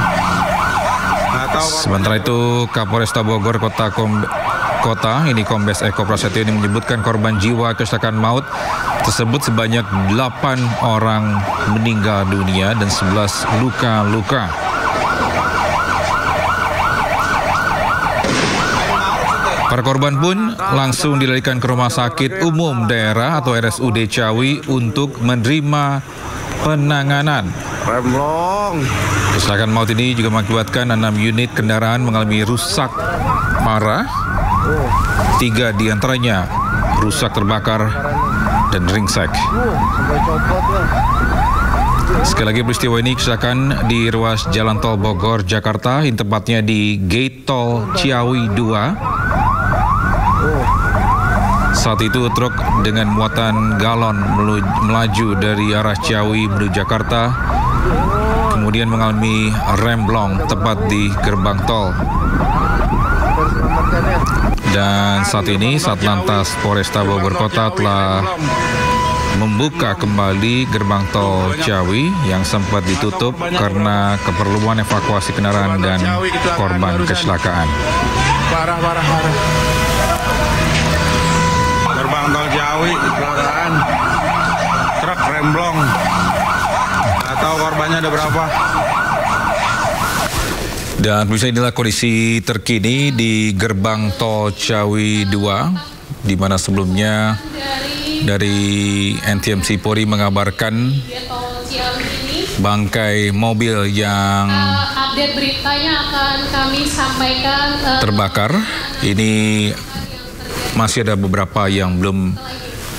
Sementara itu, Kapolresta Bogor Kota ini Kombes Eko Prasetyo ini menyebutkan korban jiwa kecelakaan maut tersebut sebanyak 8 orang meninggal dunia dan 11 luka-luka. Para korban pun langsung dilarikan ke Rumah Sakit Umum Daerah atau RSUD Ciawi untuk menerima penanganan. Remblong. Kecelakaan maut ini juga mengakibatkan 6 unit kendaraan mengalami rusak parah. 3 diantaranya rusak terbakar dan ringsek. Sekali lagi peristiwa ini kecelakaan di ruas Jalan Tol Bogor, Jakarta, yang tepatnya di Gate Tol Ciawi 2. Saat itu truk dengan muatan galon melaju dari arah Ciawi menuju Jakarta, kemudian mengalami remblong tepat di gerbang tol. Dan saat ini Satlantas Polresta Bogor Kota telah membuka kembali gerbang tol Ciawi yang sempat ditutup karena keperluan evakuasi kendaraan dan korban kecelakaan. Parah. Gerbang tol Ciawi kecelakaan, truk remblong. Nggak tahu korbannya ada berapa. Dan bisa inilah kondisi terkini di gerbang tol Ciawi 2, di mana sebelumnya dari NTMC Polri mengabarkan bangkai mobil yang update beritanya akan kami sampaikan terbakar. Ini masih ada beberapa yang belum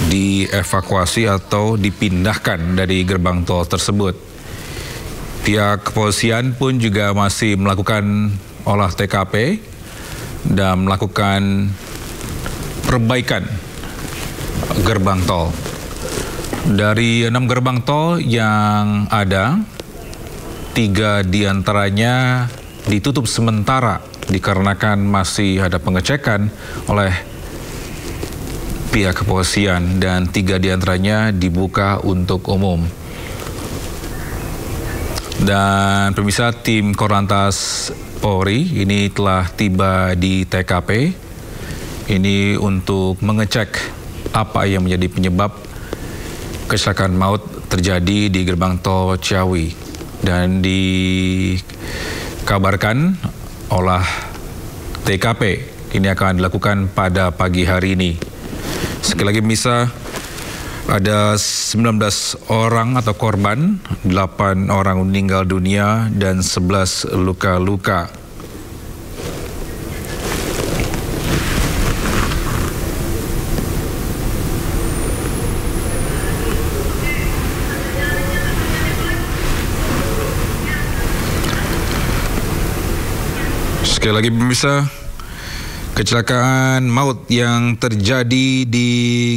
dievakuasi atau dipindahkan dari gerbang tol tersebut. Pihak kepolisian pun juga masih melakukan olah TKP dan melakukan perbaikan gerbang tol. Dari 6 gerbang tol yang ada, 3 diantaranya ditutup sementara dikarenakan masih ada pengecekan oleh pihak kepolisian, dan 3 diantaranya dibuka untuk umum. Dan pemirsa, tim Korlantas Polri ini telah tiba di TKP ini untuk mengecek apa yang menjadi penyebab kecelakaan maut terjadi di gerbang tol Ciawi, dan dikabarkan olah TKP ini akan dilakukan pada pagi hari ini. Sekali lagi pemirsa, ada 19 orang atau korban, 8 orang meninggal dunia dan 11 luka-luka. Sekali lagi pemirsa, kecelakaan maut yang terjadi di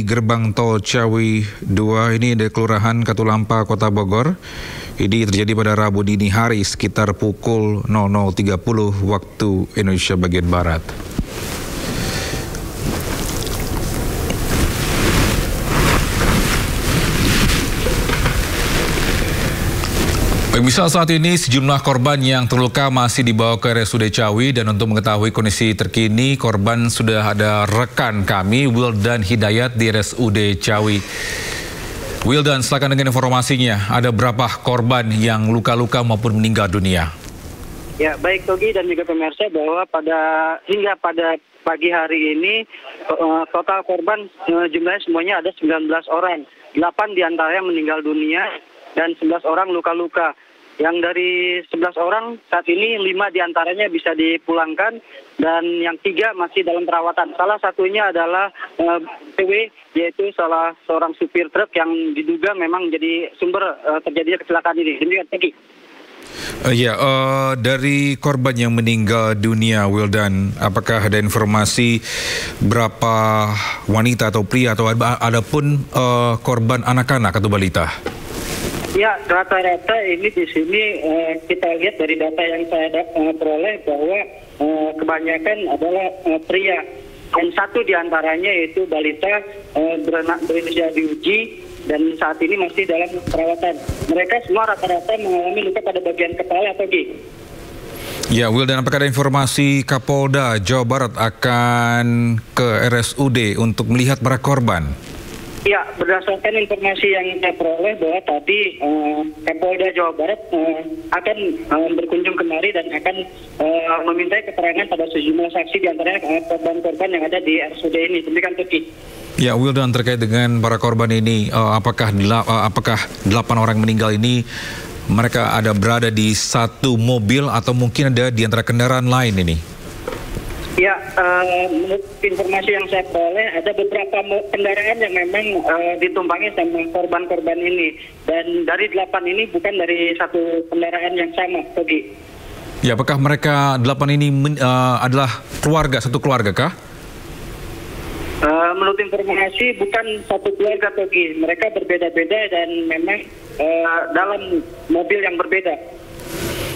gerbang tol Ciawi 2 ini di Kelurahan Katulampa, Kota Bogor. Ini terjadi pada Rabu dini hari sekitar pukul 00.30 waktu Indonesia bagian Barat. Pemirsa, saat ini sejumlah korban yang terluka masih dibawa ke RSUD Ciawi, dan untuk mengetahui kondisi terkini korban sudah ada rekan kami Wildan Hidayat di RSUD Ciawi. Wildan, silakan dengan informasinya. Ada berapa korban yang luka-luka maupun meninggal dunia? Ya, baik Togi dan juga pemirsa, bahwa hingga pada pagi hari ini total korban jumlahnya semuanya ada 19 orang. 8 diantaranya meninggal dunia dan 11 orang luka-luka. Yang dari 11 orang saat ini 5 diantaranya bisa dipulangkan dan yang 3 masih dalam perawatan. Salah satunya adalah PW, yaitu salah seorang supir truk yang diduga memang jadi sumber terjadinya kecelakaan ini. Demikian, Teki. Dari korban yang meninggal dunia, Wildan, apakah ada informasi berapa wanita atau pria atau ada pun korban anak-anak atau balita? Ya, rata-rata ini di sini kita lihat dari data yang saya peroleh bahwa kebanyakan adalah pria. Dan 1 diantaranya yaitu balita berinisial diuji dan saat ini masih dalam perawatan. Mereka semua rata-rata mengalami luka pada bagian kepala atau gigi. Ya, Wildan, apakah ada informasi Kapolda Jawa Barat akan ke RSUD untuk melihat para korban? Ya, berdasarkan informasi yang saya peroleh bahwa tadi Kapolda Jawa Barat akan berkunjung kemari dan akan meminta keterangan pada sejumlah saksi di antaranya korban-korban yang ada di RSUD ini. Demikian, Tuki. Ya, Wildan, terkait dengan para korban ini, apakah 8 orang meninggal ini mereka ada berada di satu mobil atau mungkin ada di antara kendaraan lain ini? Ya, menurut informasi yang saya peroleh, ada beberapa kendaraan yang memang ditumpangi sama korban-korban ini. Dan dari 8 ini bukan dari satu kendaraan yang sama, Togi. Ya, apakah mereka 8 ini adalah keluarga, satu keluarga kah? Menurut informasi bukan satu keluarga, Togi. Mereka berbeda-beda dan memang dalam mobil yang berbeda.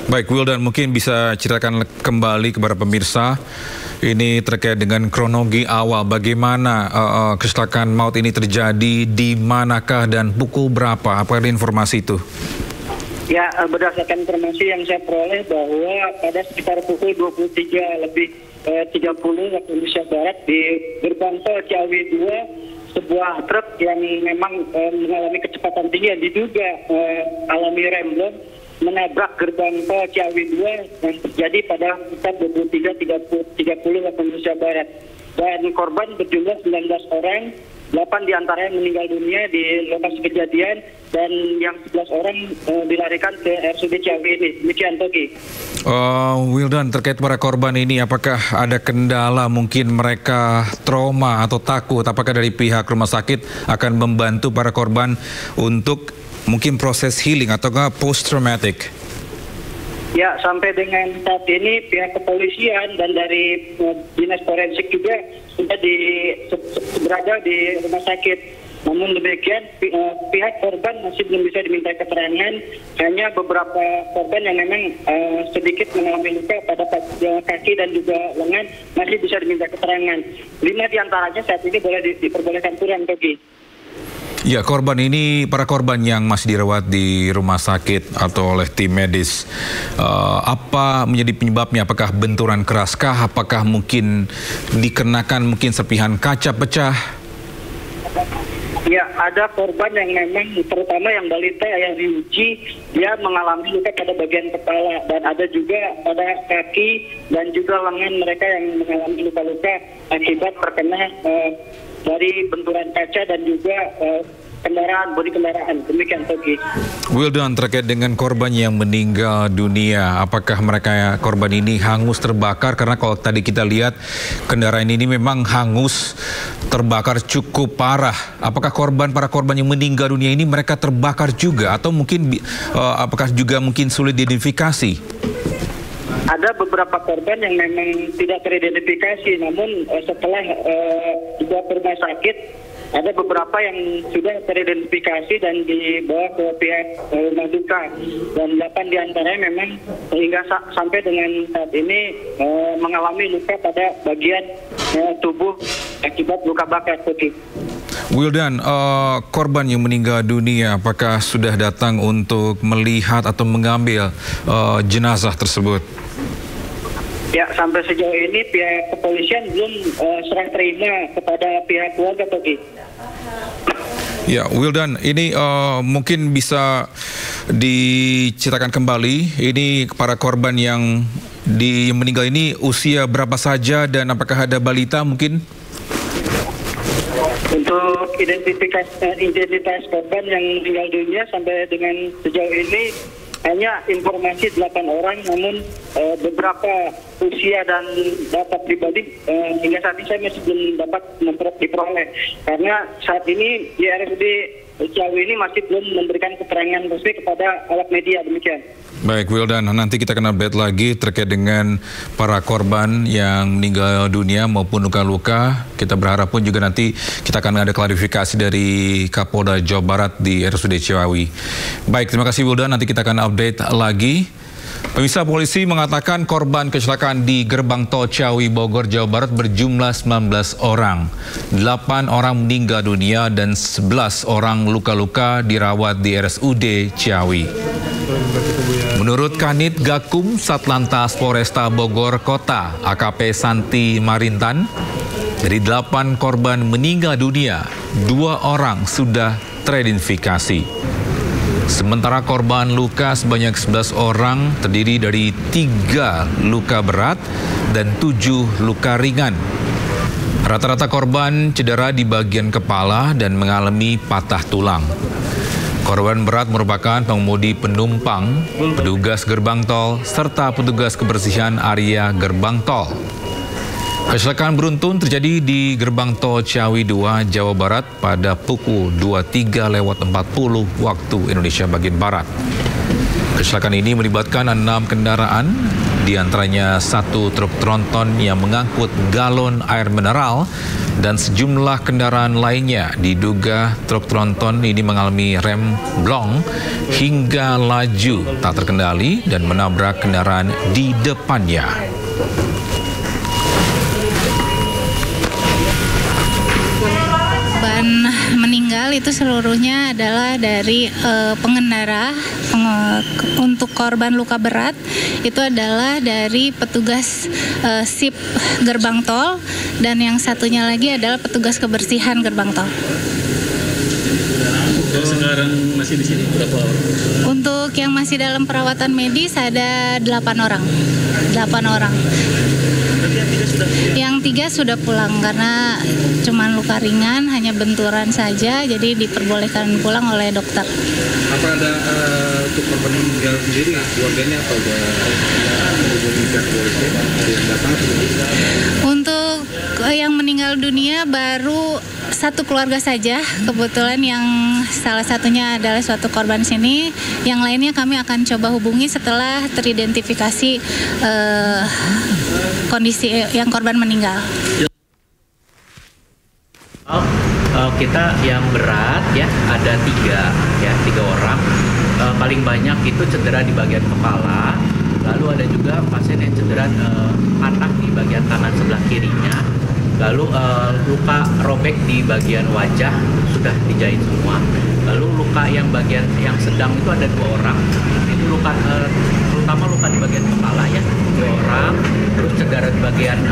Baik, Wildan, mungkin bisa ceritakan kembali kepada pemirsa ini terkait dengan kronologi awal bagaimana kecelakaan maut ini terjadi, di manakah dan pukul berapa? Apa ada informasi itu? Ya, berdasarkan informasi yang saya peroleh bahwa pada sekitar pukul 23:30 waktu Indonesia Barat di gerbang tol Ciawi 2, sebuah truk yang memang mengalami kecepatan tinggi yang diduga alami remblong menabrak gerbang tol Ciawi 2 yang terjadi pada sekitar 23:30 waktu Indonesia Barat. Dan korban berjumlah 19 orang, 8 diantaranya meninggal dunia di lokasi kejadian dan yang 11 orang dilarikan ke RSUD Ciawi ini. Demikian, Togi. Wildan, terkait para korban ini, apakah ada kendala, mungkin mereka trauma atau takut? Apakah dari pihak rumah sakit akan membantu para korban untuk mungkin proses healing atau post-traumatic? Ya, sampai dengan saat ini pihak kepolisian dan dari dinas forensik juga sudah berada di rumah sakit. Namun demikian pihak korban masih belum bisa diminta keterangan. Hanya beberapa korban yang memang sedikit mengalami luka pada kaki dan juga lengan masih bisa diminta keterangan. 5 diantaranya saat ini boleh diperbolehkan pulang, Togi. Ya, korban ini, para korban yang masih dirawat di rumah sakit atau oleh tim medis, apa menjadi penyebabnya? Apakah benturan keraskah? Apakah mungkin dikenakan mungkin serpihan kaca pecah? Ya, ada korban yang memang terutama yang balita yang diuji, dia mengalami luka pada bagian kepala, dan ada juga pada kaki dan juga lengan mereka yang mengalami luka-luka akibat terkena dari benturan kaca dan juga bodi kendaraan. Demikian, Togi. Wildan, terkait dengan korban yang meninggal dunia, apakah mereka korban ini hangus terbakar? Karena kalau tadi kita lihat kendaraan ini memang hangus terbakar cukup parah. Apakah para korban yang meninggal dunia ini mereka terbakar juga atau mungkin apakah juga mungkin sulit diidentifikasi? Ada beberapa korban yang memang tidak teridentifikasi, namun setelah dibawa ke rumah sakit, ada beberapa yang sudah teridentifikasi dan dibawa ke pihak rumah duka. Dan 8 diantaranya memang hingga sampai dengan saat ini mengalami luka pada bagian tubuh akibat luka bakar. Wildan, korban yang meninggal dunia, apakah sudah datang untuk melihat atau mengambil jenazah tersebut? Ya, sampai sejauh ini pihak kepolisian belum serah terima kepada pihak keluarga, Togi. Ya, Wildan, ini mungkin bisa diceritakan kembali, ini para korban yang meninggal ini usia berapa saja dan apakah ada balita mungkin? Untuk identitas korban yang meninggal dunia sampai dengan sejauh ini hanya informasi 8 orang, namun beberapa usia dan data pribadi hingga saat ini saya masih belum dapat diperoleh, karena saat ini di RSUD Ciawi ini masih belum memberikan keterangan resmi kepada awak media. Demikian. Baik, Wildan, nanti kita akan update lagi terkait dengan para korban yang meninggal dunia maupun luka-luka. Kita berharap pun juga nanti kita akan ada klarifikasi dari Kapolda Jawa Barat di RSUD Ciawi. Baik, terima kasih Wildan, nanti kita akan update lagi. Pemirsa, polisi mengatakan korban kecelakaan di gerbang tol Ciawi Bogor, Jawa Barat berjumlah 19 orang. 8 orang meninggal dunia dan 11 orang luka-luka dirawat di RSUD Ciawi. Menurut Kanit Gakum Satlantas Polresta Bogor Kota, AKP Santi Marintan, dari 8 korban meninggal dunia, 2 orang sudah teridentifikasi. Sementara korban luka sebanyak 11 orang terdiri dari 3 luka berat dan 7 luka ringan. Rata-rata korban cedera di bagian kepala dan mengalami patah tulang. Korban berat merupakan pengemudi penumpang, petugas gerbang tol, serta petugas kebersihan area gerbang tol. Kecelakaan beruntun terjadi di gerbang tol Ciawi 2, Jawa Barat pada pukul 23:40 waktu Indonesia bagian Barat. Kecelakaan ini melibatkan 6 kendaraan, di antaranya 1 truk tronton yang mengangkut galon air mineral dan sejumlah kendaraan lainnya. Diduga truk tronton ini mengalami rem blong hingga laju tak terkendali dan menabrak kendaraan di depannya. Korban meninggal itu seluruhnya adalah dari pengendara. Untuk korban luka berat itu adalah dari petugas SIP gerbang tol, dan yang satunya lagi adalah petugas kebersihan gerbang tol. Sekarang masih di sini berapa orang? Untuk yang masih dalam perawatan medis ada 8 orang. 8 orang. Yang 3 sudah pulang karena cuma luka ringan, hanya benturan saja, jadi diperbolehkan pulang oleh dokter. Apa ada untuk korban yang meninggal sendiri, keluarganya atau hubungi pihak polisi yang datang? Untuk yang meninggal dunia baru 1 keluarga saja, kebetulan yang salah satunya adalah suatu korban sini, yang lainnya kami akan coba hubungi setelah teridentifikasi kondisi yang korban meninggal. Kita yang berat ya ada 3 orang, paling banyak itu cedera di bagian kepala, lalu ada juga pasien yang cedera patah di bagian kanan sebelah kirinya, lalu luka robek di bagian wajah sudah dijahit semua, lalu luka yang bagian yang sedang itu ada 2 orang, itu luka terutama luka di bagian kepala ya 2 orang, terus cedera di bagian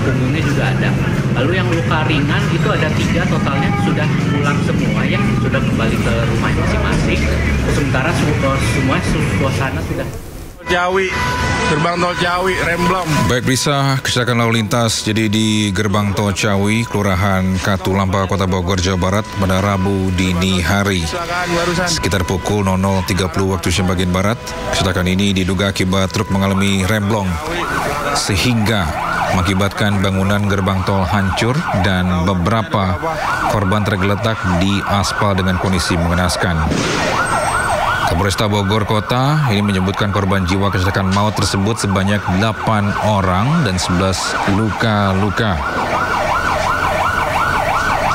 punggungnya juga ada. Lalu yang luka ringan itu ada 3 totalnya, sudah pulang semua ya, sudah kembali ke rumah masing-masing. Sementara semua suasana sudah. Ciawi, gerbang tol Ciawi, remblong. Baik, Risa, kecelakaan lalu lintas jadi di gerbang tol Ciawi, Kelurahan Katulampa, Kota Bogor, Jawa Barat pada Rabu dini hari. Sekitar pukul 00.30 waktu Indonesia bagian Barat, kecelakaan ini diduga akibat truk mengalami remblong sehingga mengakibatkan bangunan gerbang tol hancur dan beberapa korban tergeletak di aspal dengan kondisi mengenaskan. Kapolresta Bogor Kota ini menyebutkan korban jiwa kecelakaan maut tersebut sebanyak 8 orang dan 11 luka-luka.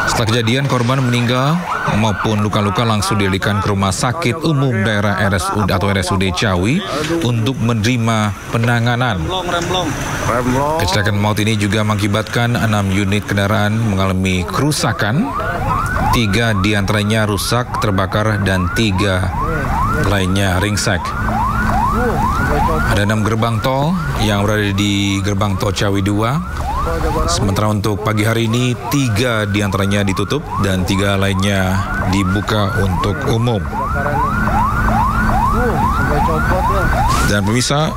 Setelah kejadian, korban meninggal maupun luka-luka langsung dilarikan ke Rumah Sakit Umum Daerah RSUD atau RSUD Ciawi untuk menerima penanganan. Kecelakaan maut ini juga mengakibatkan 6 unit kendaraan mengalami kerusakan, 3 diantaranya rusak, terbakar, dan 3 lainnya ringsek. Ada 6 gerbang tol yang berada di gerbang tol Ciawi 2. Sementara untuk pagi hari ini 3 diantaranya ditutup dan 3 lainnya dibuka untuk umum. Dan pemirsa,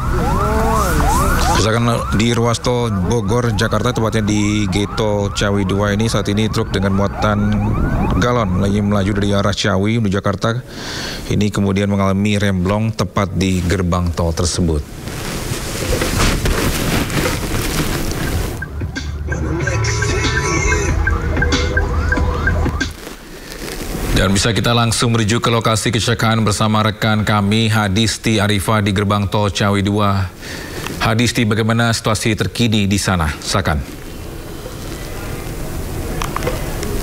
kecelakaan di ruas tol Bogor, Jakarta, tepatnya di Geto Ciawi 2 ini saat ini truk dengan muatan galon lagi melaju dari arah Ciawi menuju Jakarta. Ini kemudian mengalami remblong tepat di gerbang tol tersebut. Dan bisa kita langsung menuju ke lokasi kecelakaan bersama rekan kami Hadisti Arifah di gerbang tol Ciawi 2. Hadisti, bagaimana situasi terkini di sana? Silakan.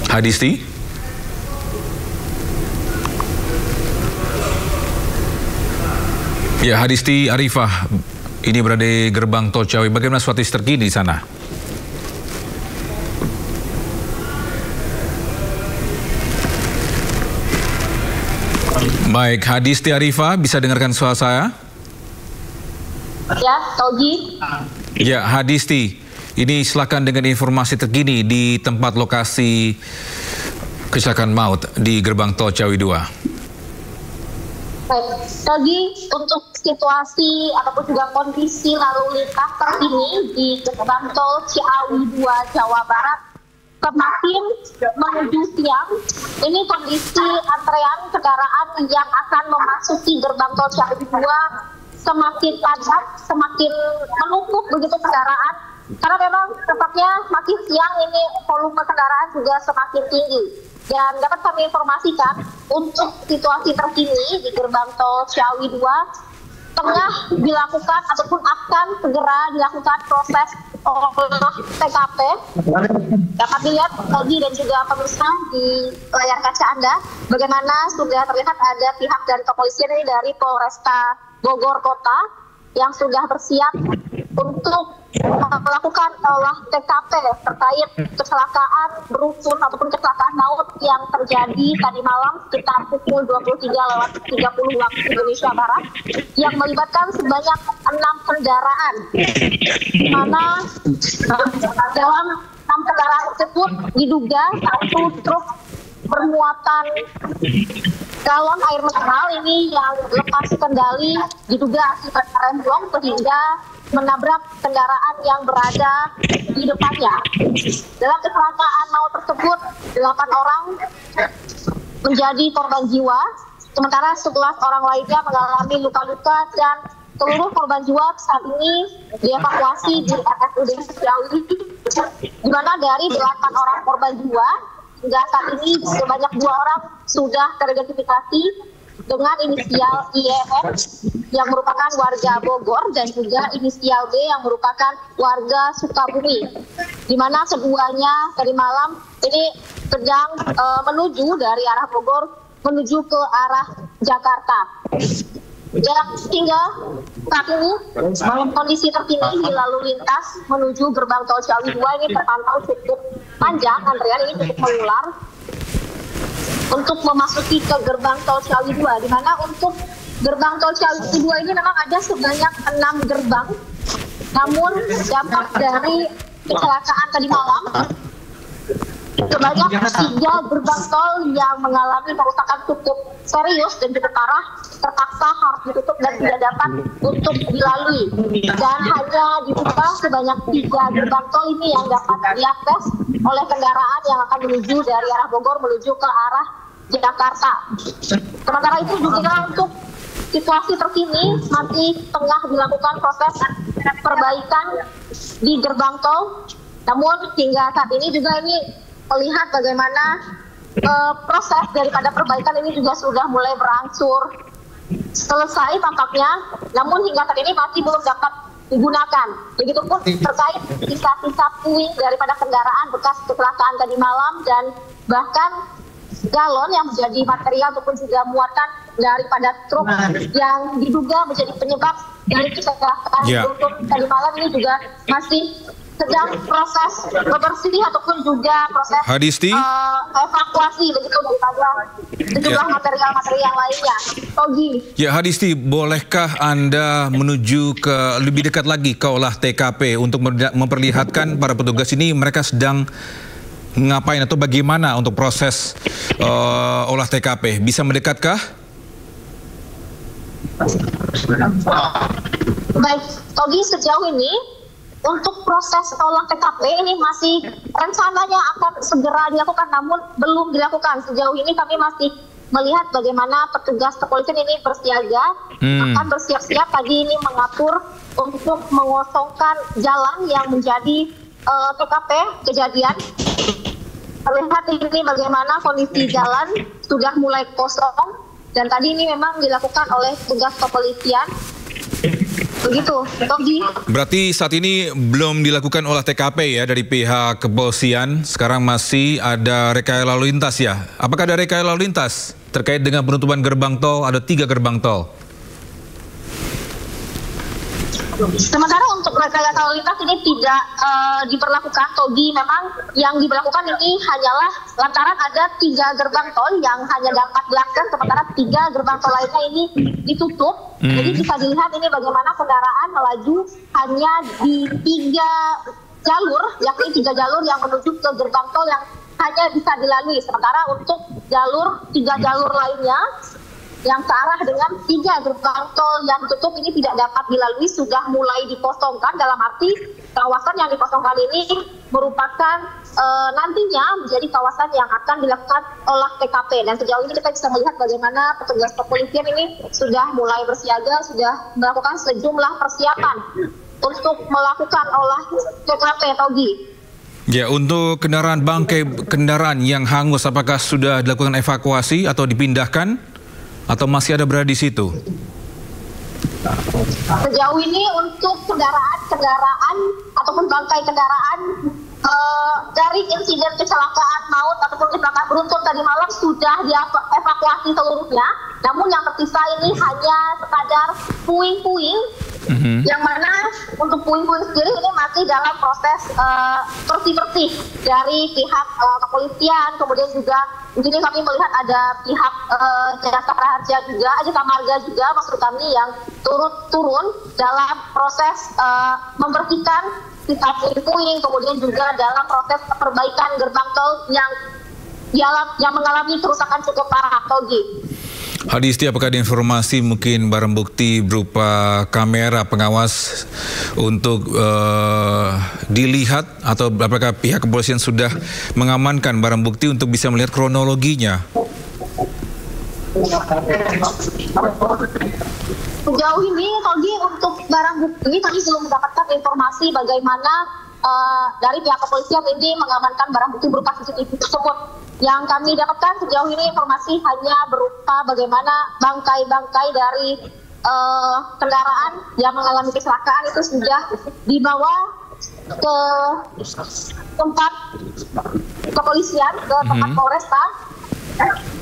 Hadisti? Ya, Hadisti Arifah ini berada di gerbang tol Ciawi. Bagaimana situasi terkini di sana? Baik, Hadisti Arifah, bisa dengarkan suara saya? Ya, Togi. Ya, Hadisti, ini silakan dengan informasi terkini di tempat lokasi kecelakaan maut di gerbang tol Ciawi 2. Baik, Togi, untuk situasi ataupun juga kondisi lalu lintas terkini di gerbang tol Ciawi 2 Jawa Barat semakin menuju siang. Ini kondisi antrean kendaraan yang akan memasuki gerbang tol Ciawi 2 semakin padat, semakin menumpuk begitu kendaraan karena memang tepatnya makin siang ini volume kendaraan juga semakin tinggi. Dan dapat kami informasikan untuk situasi terkini di gerbang tol Ciawi 2 tengah dilakukan ataupun akan segera dilakukan proses olah TKP. Dapat dilihat Todi dan juga pemirsa di layar kaca Anda bagaimana sudah terlihat ada pihak dari kepolisian ini dari Polresta Bogor Kota yang sudah bersiap untuk melakukan olah TKP terkait kecelakaan beruntun ataupun kecelakaan maut yang terjadi tadi malam sekitar pukul 23:30 waktu Indonesia Barat yang melibatkan sebanyak 6 kendaraan, di mana dalam 6 kendaraan tersebut diduga satu truk bermuatan galon air mineral ini yang lepas kendali diduga akibat remblong sehingga menabrak kendaraan yang berada di depannya. Dalam kecelakaan maut tersebut 8 orang menjadi korban jiwa, sementara 11 orang lainnya mengalami luka-luka dan seluruh korban jiwa saat ini dievakuasi di RSUD Ciawi, di mana dari 8 orang korban jiwa hingga saat ini sebanyak 2 orang sudah teridentifikasi dengan inisial IEN yang merupakan warga Bogor dan juga inisial B yang merupakan warga Sukabumi, di mana keduanya tadi malam ini sedang menuju dari arah Bogor menuju ke arah Jakarta. Dan hingga saat ini kondisi terkini di lalu lintas menuju gerbang tol Ciawi 2 ini terpantau cukup panjang, antrian ini cukup mengular untuk memasuki ke gerbang tol Ciawi 2, di mana untuk gerbang tol Ciawi 2 ini memang ada sebanyak 6 gerbang, namun dampak dari kecelakaan tadi malam sebanyak 3 gerbang tol yang mengalami kerusakan cukup serius dan cukup parah terpaksa harus ditutup dan tidak dapat untuk dilalui, dan hanya dibuka sebanyak 3 gerbang tol ini yang dapat diakses oleh kendaraan yang akan menuju dari arah Bogor menuju ke arah Jakarta. Sementara itu juga untuk situasi terkini masih tengah dilakukan proses perbaikan di gerbang tol, namun hingga saat ini juga ini melihat bagaimana proses daripada perbaikan ini juga sudah mulai berangsur selesai tampaknya, namun hingga saat ini masih belum dapat digunakan. Begitupun terkait sisa-sisa puing daripada kendaraan bekas kecelakaan tadi malam dan bahkan galon yang menjadi material ataupun juga muatan daripada truk yang diduga menjadi penyebab dari kecelakaan beruntun tadi malam ini juga masih sedang proses bebersih ataupun juga proses evakuasi begitu daripada sejumlah material-material lainnya. Togi. Ya, Hadisti, bolehkah Anda menuju ke lebih dekat lagi ke olah TKP untuk memperlihatkan para petugas ini mereka sedang ngapain atau bagaimana untuk proses olah TKP? Bisa mendekatkah? Baik, Togi, sejauh ini untuk proses olah TKP ini masih rencananya akan segera dilakukan, namun belum dilakukan. Sejauh ini kami masih melihat bagaimana petugas kepolisian ini bersiaga, akan bersiap-siap tadi ini mengatur untuk mengosongkan jalan yang menjadi TKP kejadian. Terlihat ini bagaimana kondisi jalan sudah mulai kosong dan tadi ini memang dilakukan oleh petugas kepolisian. Begitu, Togi. Berarti saat ini belum dilakukan olah TKP ya dari pihak kepolisian. Sekarang masih ada rekayasa lalu lintas ya. Apakah ada rekayasa lalu lintas terkait dengan penutupan gerbang tol? Ada 3 gerbang tol. Sementara untuk rekayasa lalu lintas ini tidak diberlakukan, Togi. Memang yang diberlakukan ini hanyalah lantaran ada 3 gerbang tol yang hanya dapat diakses, sementara 3 gerbang tol lainnya ini ditutup. Jadi bisa dilihat ini bagaimana kendaraan melaju hanya di 3 jalur, yakni 3 jalur yang menuju ke gerbang tol yang hanya bisa dilalui. Sementara untuk 3 jalur lainnya yang searah dengan 3 gerbang tol yang tutup ini tidak dapat dilalui, sudah mulai dikosongkan. Dalam arti kawasan yang dikosongkan ini merupakan nantinya menjadi kawasan yang akan dilakukan olah TKP. Dan sejauh ini kita bisa melihat bagaimana petugas kepolisian ini sudah mulai bersiaga, sudah melakukan sejumlah persiapan untuk melakukan olah TKP, Togi. Ya, untuk bangkai kendaraan yang hangus, apakah sudah dilakukan evakuasi atau dipindahkan atau masih ada berada di situ? Sejauh ini untuk kendaraan ataupun bangkai kendaraan dari insiden kecelakaan maut ataupun kecelakaan beruntun tadi malam sudah dievakuasi seluruhnya. Namun yang tersisa ini hanya sekadar puing-puing, yang mana untuk puing-puing sendiri ini masih dalam proses bersih-bersih dari pihak kepolisian. Kemudian juga di sini kami melihat ada pihak Jasa Praharja juga, Jasa Marga juga maksud kami yang turun dalam proses membersihkan sisa puing-puing, kemudian juga dalam proses perbaikan gerbang tol yang mengalami kerusakan cukup parah, Togi. Hadisti, apakah ada informasi mungkin barang bukti berupa kamera pengawas untuk dilihat, atau apakah pihak kepolisian sudah mengamankan barang bukti untuk bisa melihat kronologinya? Sejauh ini, Togi, untuk barang bukti kami belum mendapatkan informasi bagaimana dari pihak kepolisian ini mengamankan barang bukti berupa CCTV tersebut. Yang kami dapatkan sejauh ini informasi hanya berupa bagaimana bangkai-bangkai dari kendaraan yang mengalami kecelakaan itu sudah dibawa ke tempat kepolisian, ke tempat Polresta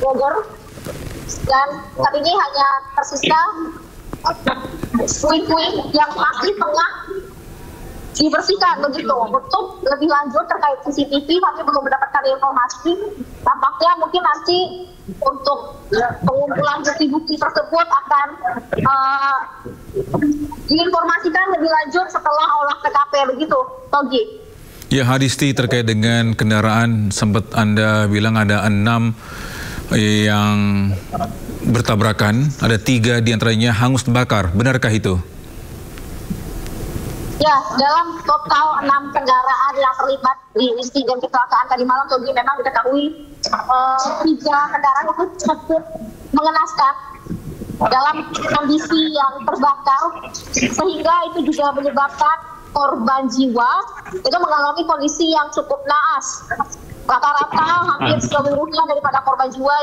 Bogor, dan saat ini hanya tersisa puing-puing yang masih tengah dibersihkan begitu. Untuk lebih lanjut terkait CCTV kami belum mendapatkan informasi. Tampaknya mungkin nanti untuk pengumpulan bukti-bukti tersebut akan diinformasikan lebih lanjut setelah olah TKP begitu, Togi. Ya, Hadisti, terkait dengan kendaraan, sempat Anda bilang ada 6 yang bertabrakan, ada 3 diantaranya hangus terbakar. Benarkah itu? Ya, dalam total 6 kendaraan yang terlibat di insiden kecelakaan tadi malam, Togi, memang diketahui 3 kendaraan itu cukup mengenaskan dalam kondisi yang terbakar, sehingga itu juga menyebabkan korban jiwa itu mengalami kondisi yang cukup naas. Rata-rata hampir seluruhnya daripada korban jiwa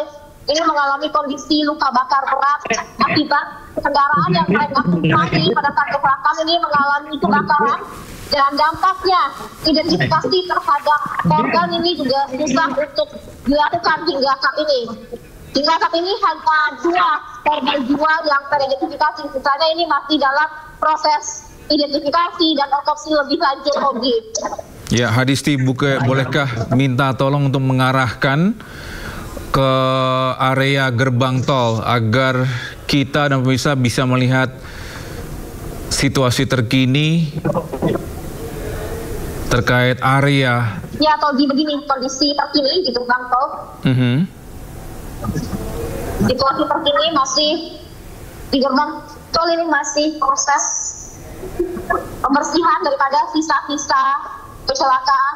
ini mengalami kondisi luka bakar berat akibat kendaraan yang mereka tumpangi pada saat kecelakaan ini mengalami kebakaran, dan dampaknya identifikasi terhadap korban ini juga susah untuk dilakukan hingga saat ini. Hingga saat ini hanya 2 korban jiwa yang teridentifikasi, sisanya ini masih dalam proses identifikasi dan otopsi lebih lanjut, Hobi. Ya, Hadisti, bolehkah minta tolong untuk mengarahkan ke area gerbang tol agar kita dan pemirsa bisa melihat situasi terkini terkait area. Ya, Togi, begini kondisi terkini di gerbang tol. Situasi terkini masih di gerbang tol ini masih proses pembersihan daripada sisa-sisa kecelakaan.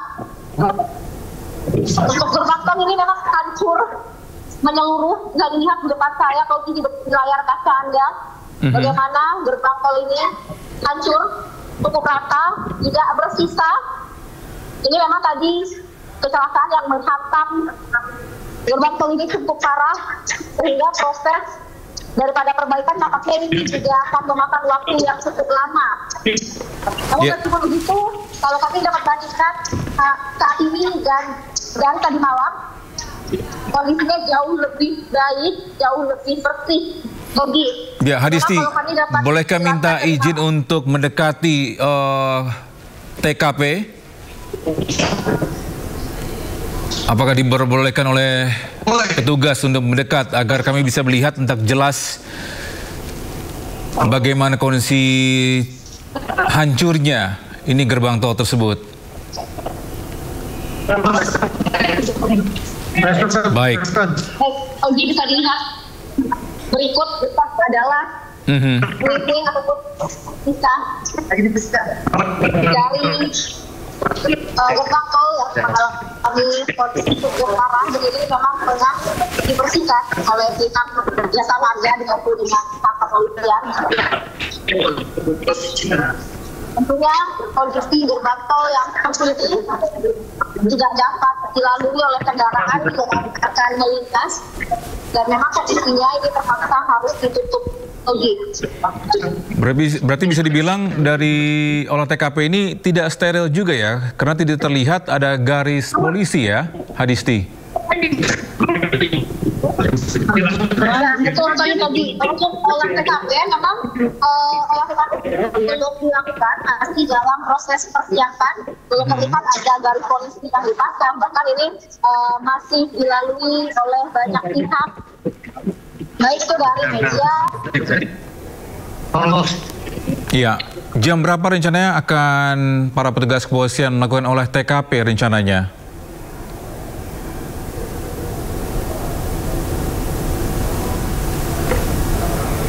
Untuk gerbang tol ini memang hancur menyeluruh, nggak dilihat di depan saya kalau di layar kaca Anda bagaimana gerbang tol ini hancur cukup rata, tidak bersisa. Ini memang tadi kecelakaan yang menghantam gerbang tol ini cukup parah, sehingga proses daripada perbaikan nampaknya ini juga akan memakan waktu yang cukup lama. Namun meskipun begitu, kalau kami dapat bandingkan saat ini dan tadi malam, kondisinya jauh lebih baik, jauh lebih bersih. Bogi. Ya, Hadisti, bolehkah minta izin untuk mendekati TKP? Apakah diperbolehkan oleh petugas untuk mendekat agar kami bisa melihat untuk jelas bagaimana kondisi hancurnya ini gerbang tol tersebut? Baik. Ogi, bisa dilihat berikut adalah puing ataupun sisa dari gerbang tol yang mengalami kondisi cukup parah, dan ini memang tengah dibersihkan oleh pihak Jasa Marga dengan pihak kepolisian. Tentunya kondisi gerbang tol yang seperti ini tidak dapat dilalui oleh kendaraan yang akan melintas, dan memang kondisinya ini terpaksa harus ditutup. Berarti bisa dibilang dari olah TKP ini tidak steril juga ya, karena tidak terlihat ada garis polisi ya, Hadisti? Betul sekali tadi. Untuk olah TKP memang olah TKP belum dilakukan, masih dalam proses persiapan, belum terlihat ada garis polisi yang dipasang, bahkan ini masih dilalui oleh banyak pihak, baik itu dari media. Iya, jam berapa rencananya akan para petugas kepolisian melakukan olah TKP rencananya?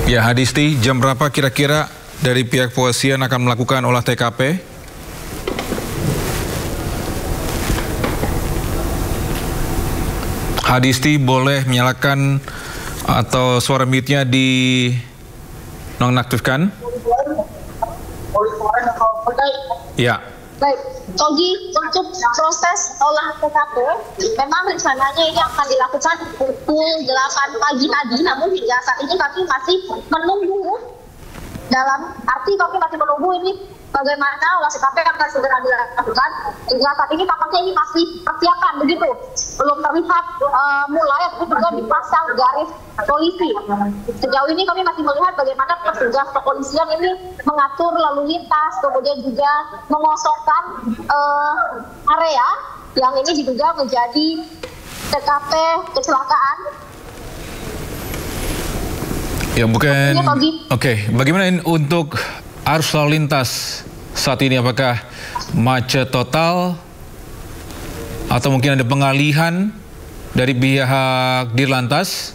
Ya, Hadisti, jam berapa kira-kira dari pihak kepolisian akan melakukan olah TKP? Hadisti boleh menyalakan atau suara mute-nya di nonaktifkan? Ya. Baik, Togi, untuk proses olah TKP, memang rencananya ini akan dilakukan pukul 8 pagi tadi, namun hingga saat ini kami masih menunggu, dalam arti kami masih menunggu ini bagaimana olah TKP akan segera dilakukan. Hingga saat ini tampaknya ini masih persiapan begitu, belum terlihat mulai atau juga dipasang garis polisi. Sejauh ini kami masih melihat bagaimana petugas kepolisian ini mengatur lalu lintas, kemudian juga mengosongkan area yang ini diduga menjadi TKP kecelakaan. Ya bukan. Oke, bagaimana untuk arus lalu lintas saat ini? Apakah macet total atau mungkin ada pengalihan dari pihak Dirlantas?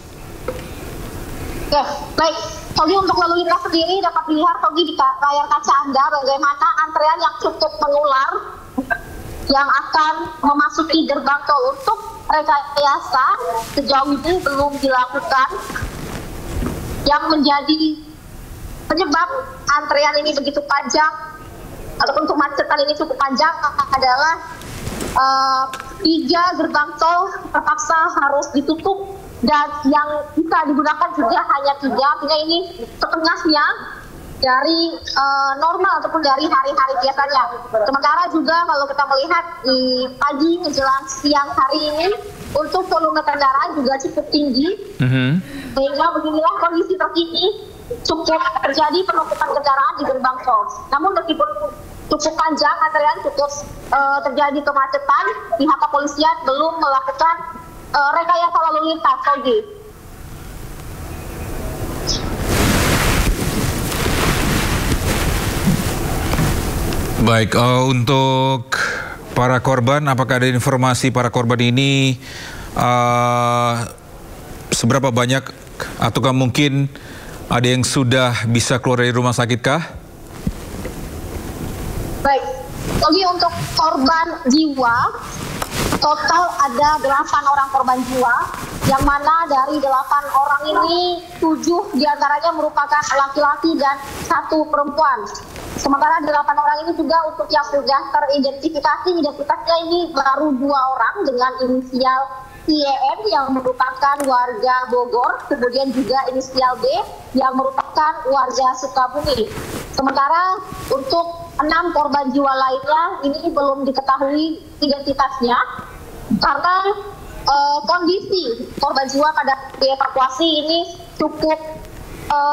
Ya, baik. Togi, untuk lalu lintas sendiri dapat dilihat Togi di layar kaca Anda bagaimana antrean yang cukup mengular yang akan memasuki gerbang tol. Untuk rekayasa sejauh ini belum dilakukan. Yang menjadi penyebab antrean ini begitu panjang ataupun kemacetan ini cukup panjang adalah 3 gerbang tol terpaksa harus ditutup, dan yang bisa digunakan juga hanya 3, artinya ini setengahnya dari normal ataupun dari hari-hari biasanya. Sementara juga kalau kita melihat di pagi menjelang siang hari ini, untuk volume kendaraan juga cukup tinggi, sehingga beginilah kondisi terkini cukup terjadi penumpukan kendaraan di gerbang tol. Namun meskipun cukup panjang antrean, cukup terjadi kemacetan, pihak kepolisian belum melakukan rekayasa lalu lintas. Togi. Baik, untuk para korban, apakah ada informasi para korban ini seberapa banyak, ataukah mungkin ada yang sudah bisa keluar dari rumah sakit kah? Baik, Togi, untuk korban jiwa total ada 8 orang korban jiwa, yang mana dari 8 orang ini 7 diantaranya merupakan laki-laki dan 1 perempuan. Sementara 8 orang ini juga untuk yang sudah teridentifikasi, identitasnya ini baru 2 orang dengan inisial IEN yang merupakan warga Bogor, kemudian juga inisial D yang merupakan warga Sukabumi. Sementara untuk 6 korban jiwa lainnya ini belum diketahui identitasnya karena kondisi korban jiwa pada dievakuasi ini cukup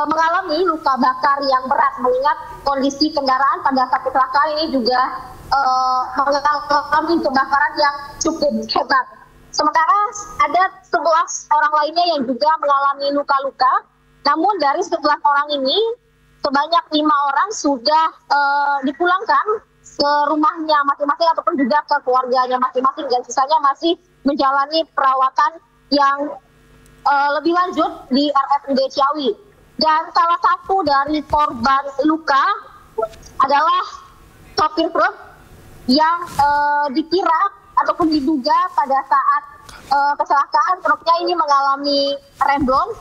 mengalami luka bakar yang berat, mengingat kondisi kendaraan pada saat kecelakaan ini juga mengalami kebakaran yang cukup hebat. Sementara ada 11 orang lainnya yang juga mengalami luka-luka, namun dari 11 orang ini sebanyak 5 orang sudah dipulangkan ke rumahnya masing-masing ataupun juga ke keluarganya masing-masing, dan sisanya masih menjalani perawatan yang lebih lanjut di RSUD Ciawi. Dan salah satu dari korban luka adalah sopir truk yang dikira ataupun diduga pada saat kecelakaan truknya ini mengalami remblong.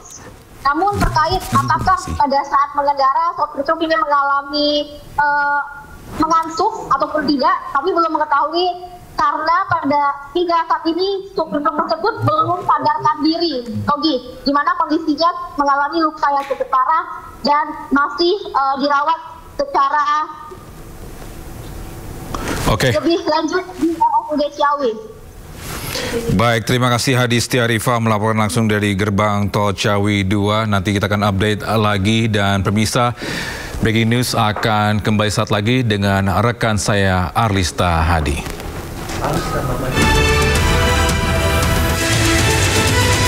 Namun terkait apakah pada saat mengendara sopir truk ini mengalami mengasuh ataupun tidak, kami belum mengetahui karena pada hingga saat ini supir truk tersebut belum sadarkan diri, Togi, di mana kondisinya mengalami luka yang cukup parah dan masih dirawat secara lebih lanjut di RSUD Ciawi. Baik, terima kasih Hadisti Arifah melaporkan langsung dari gerbang tol Ciawi 2. Nanti kita akan update lagi, dan pemirsa, breaking news akan kembali saat lagi dengan rekan saya Arlista Hadi.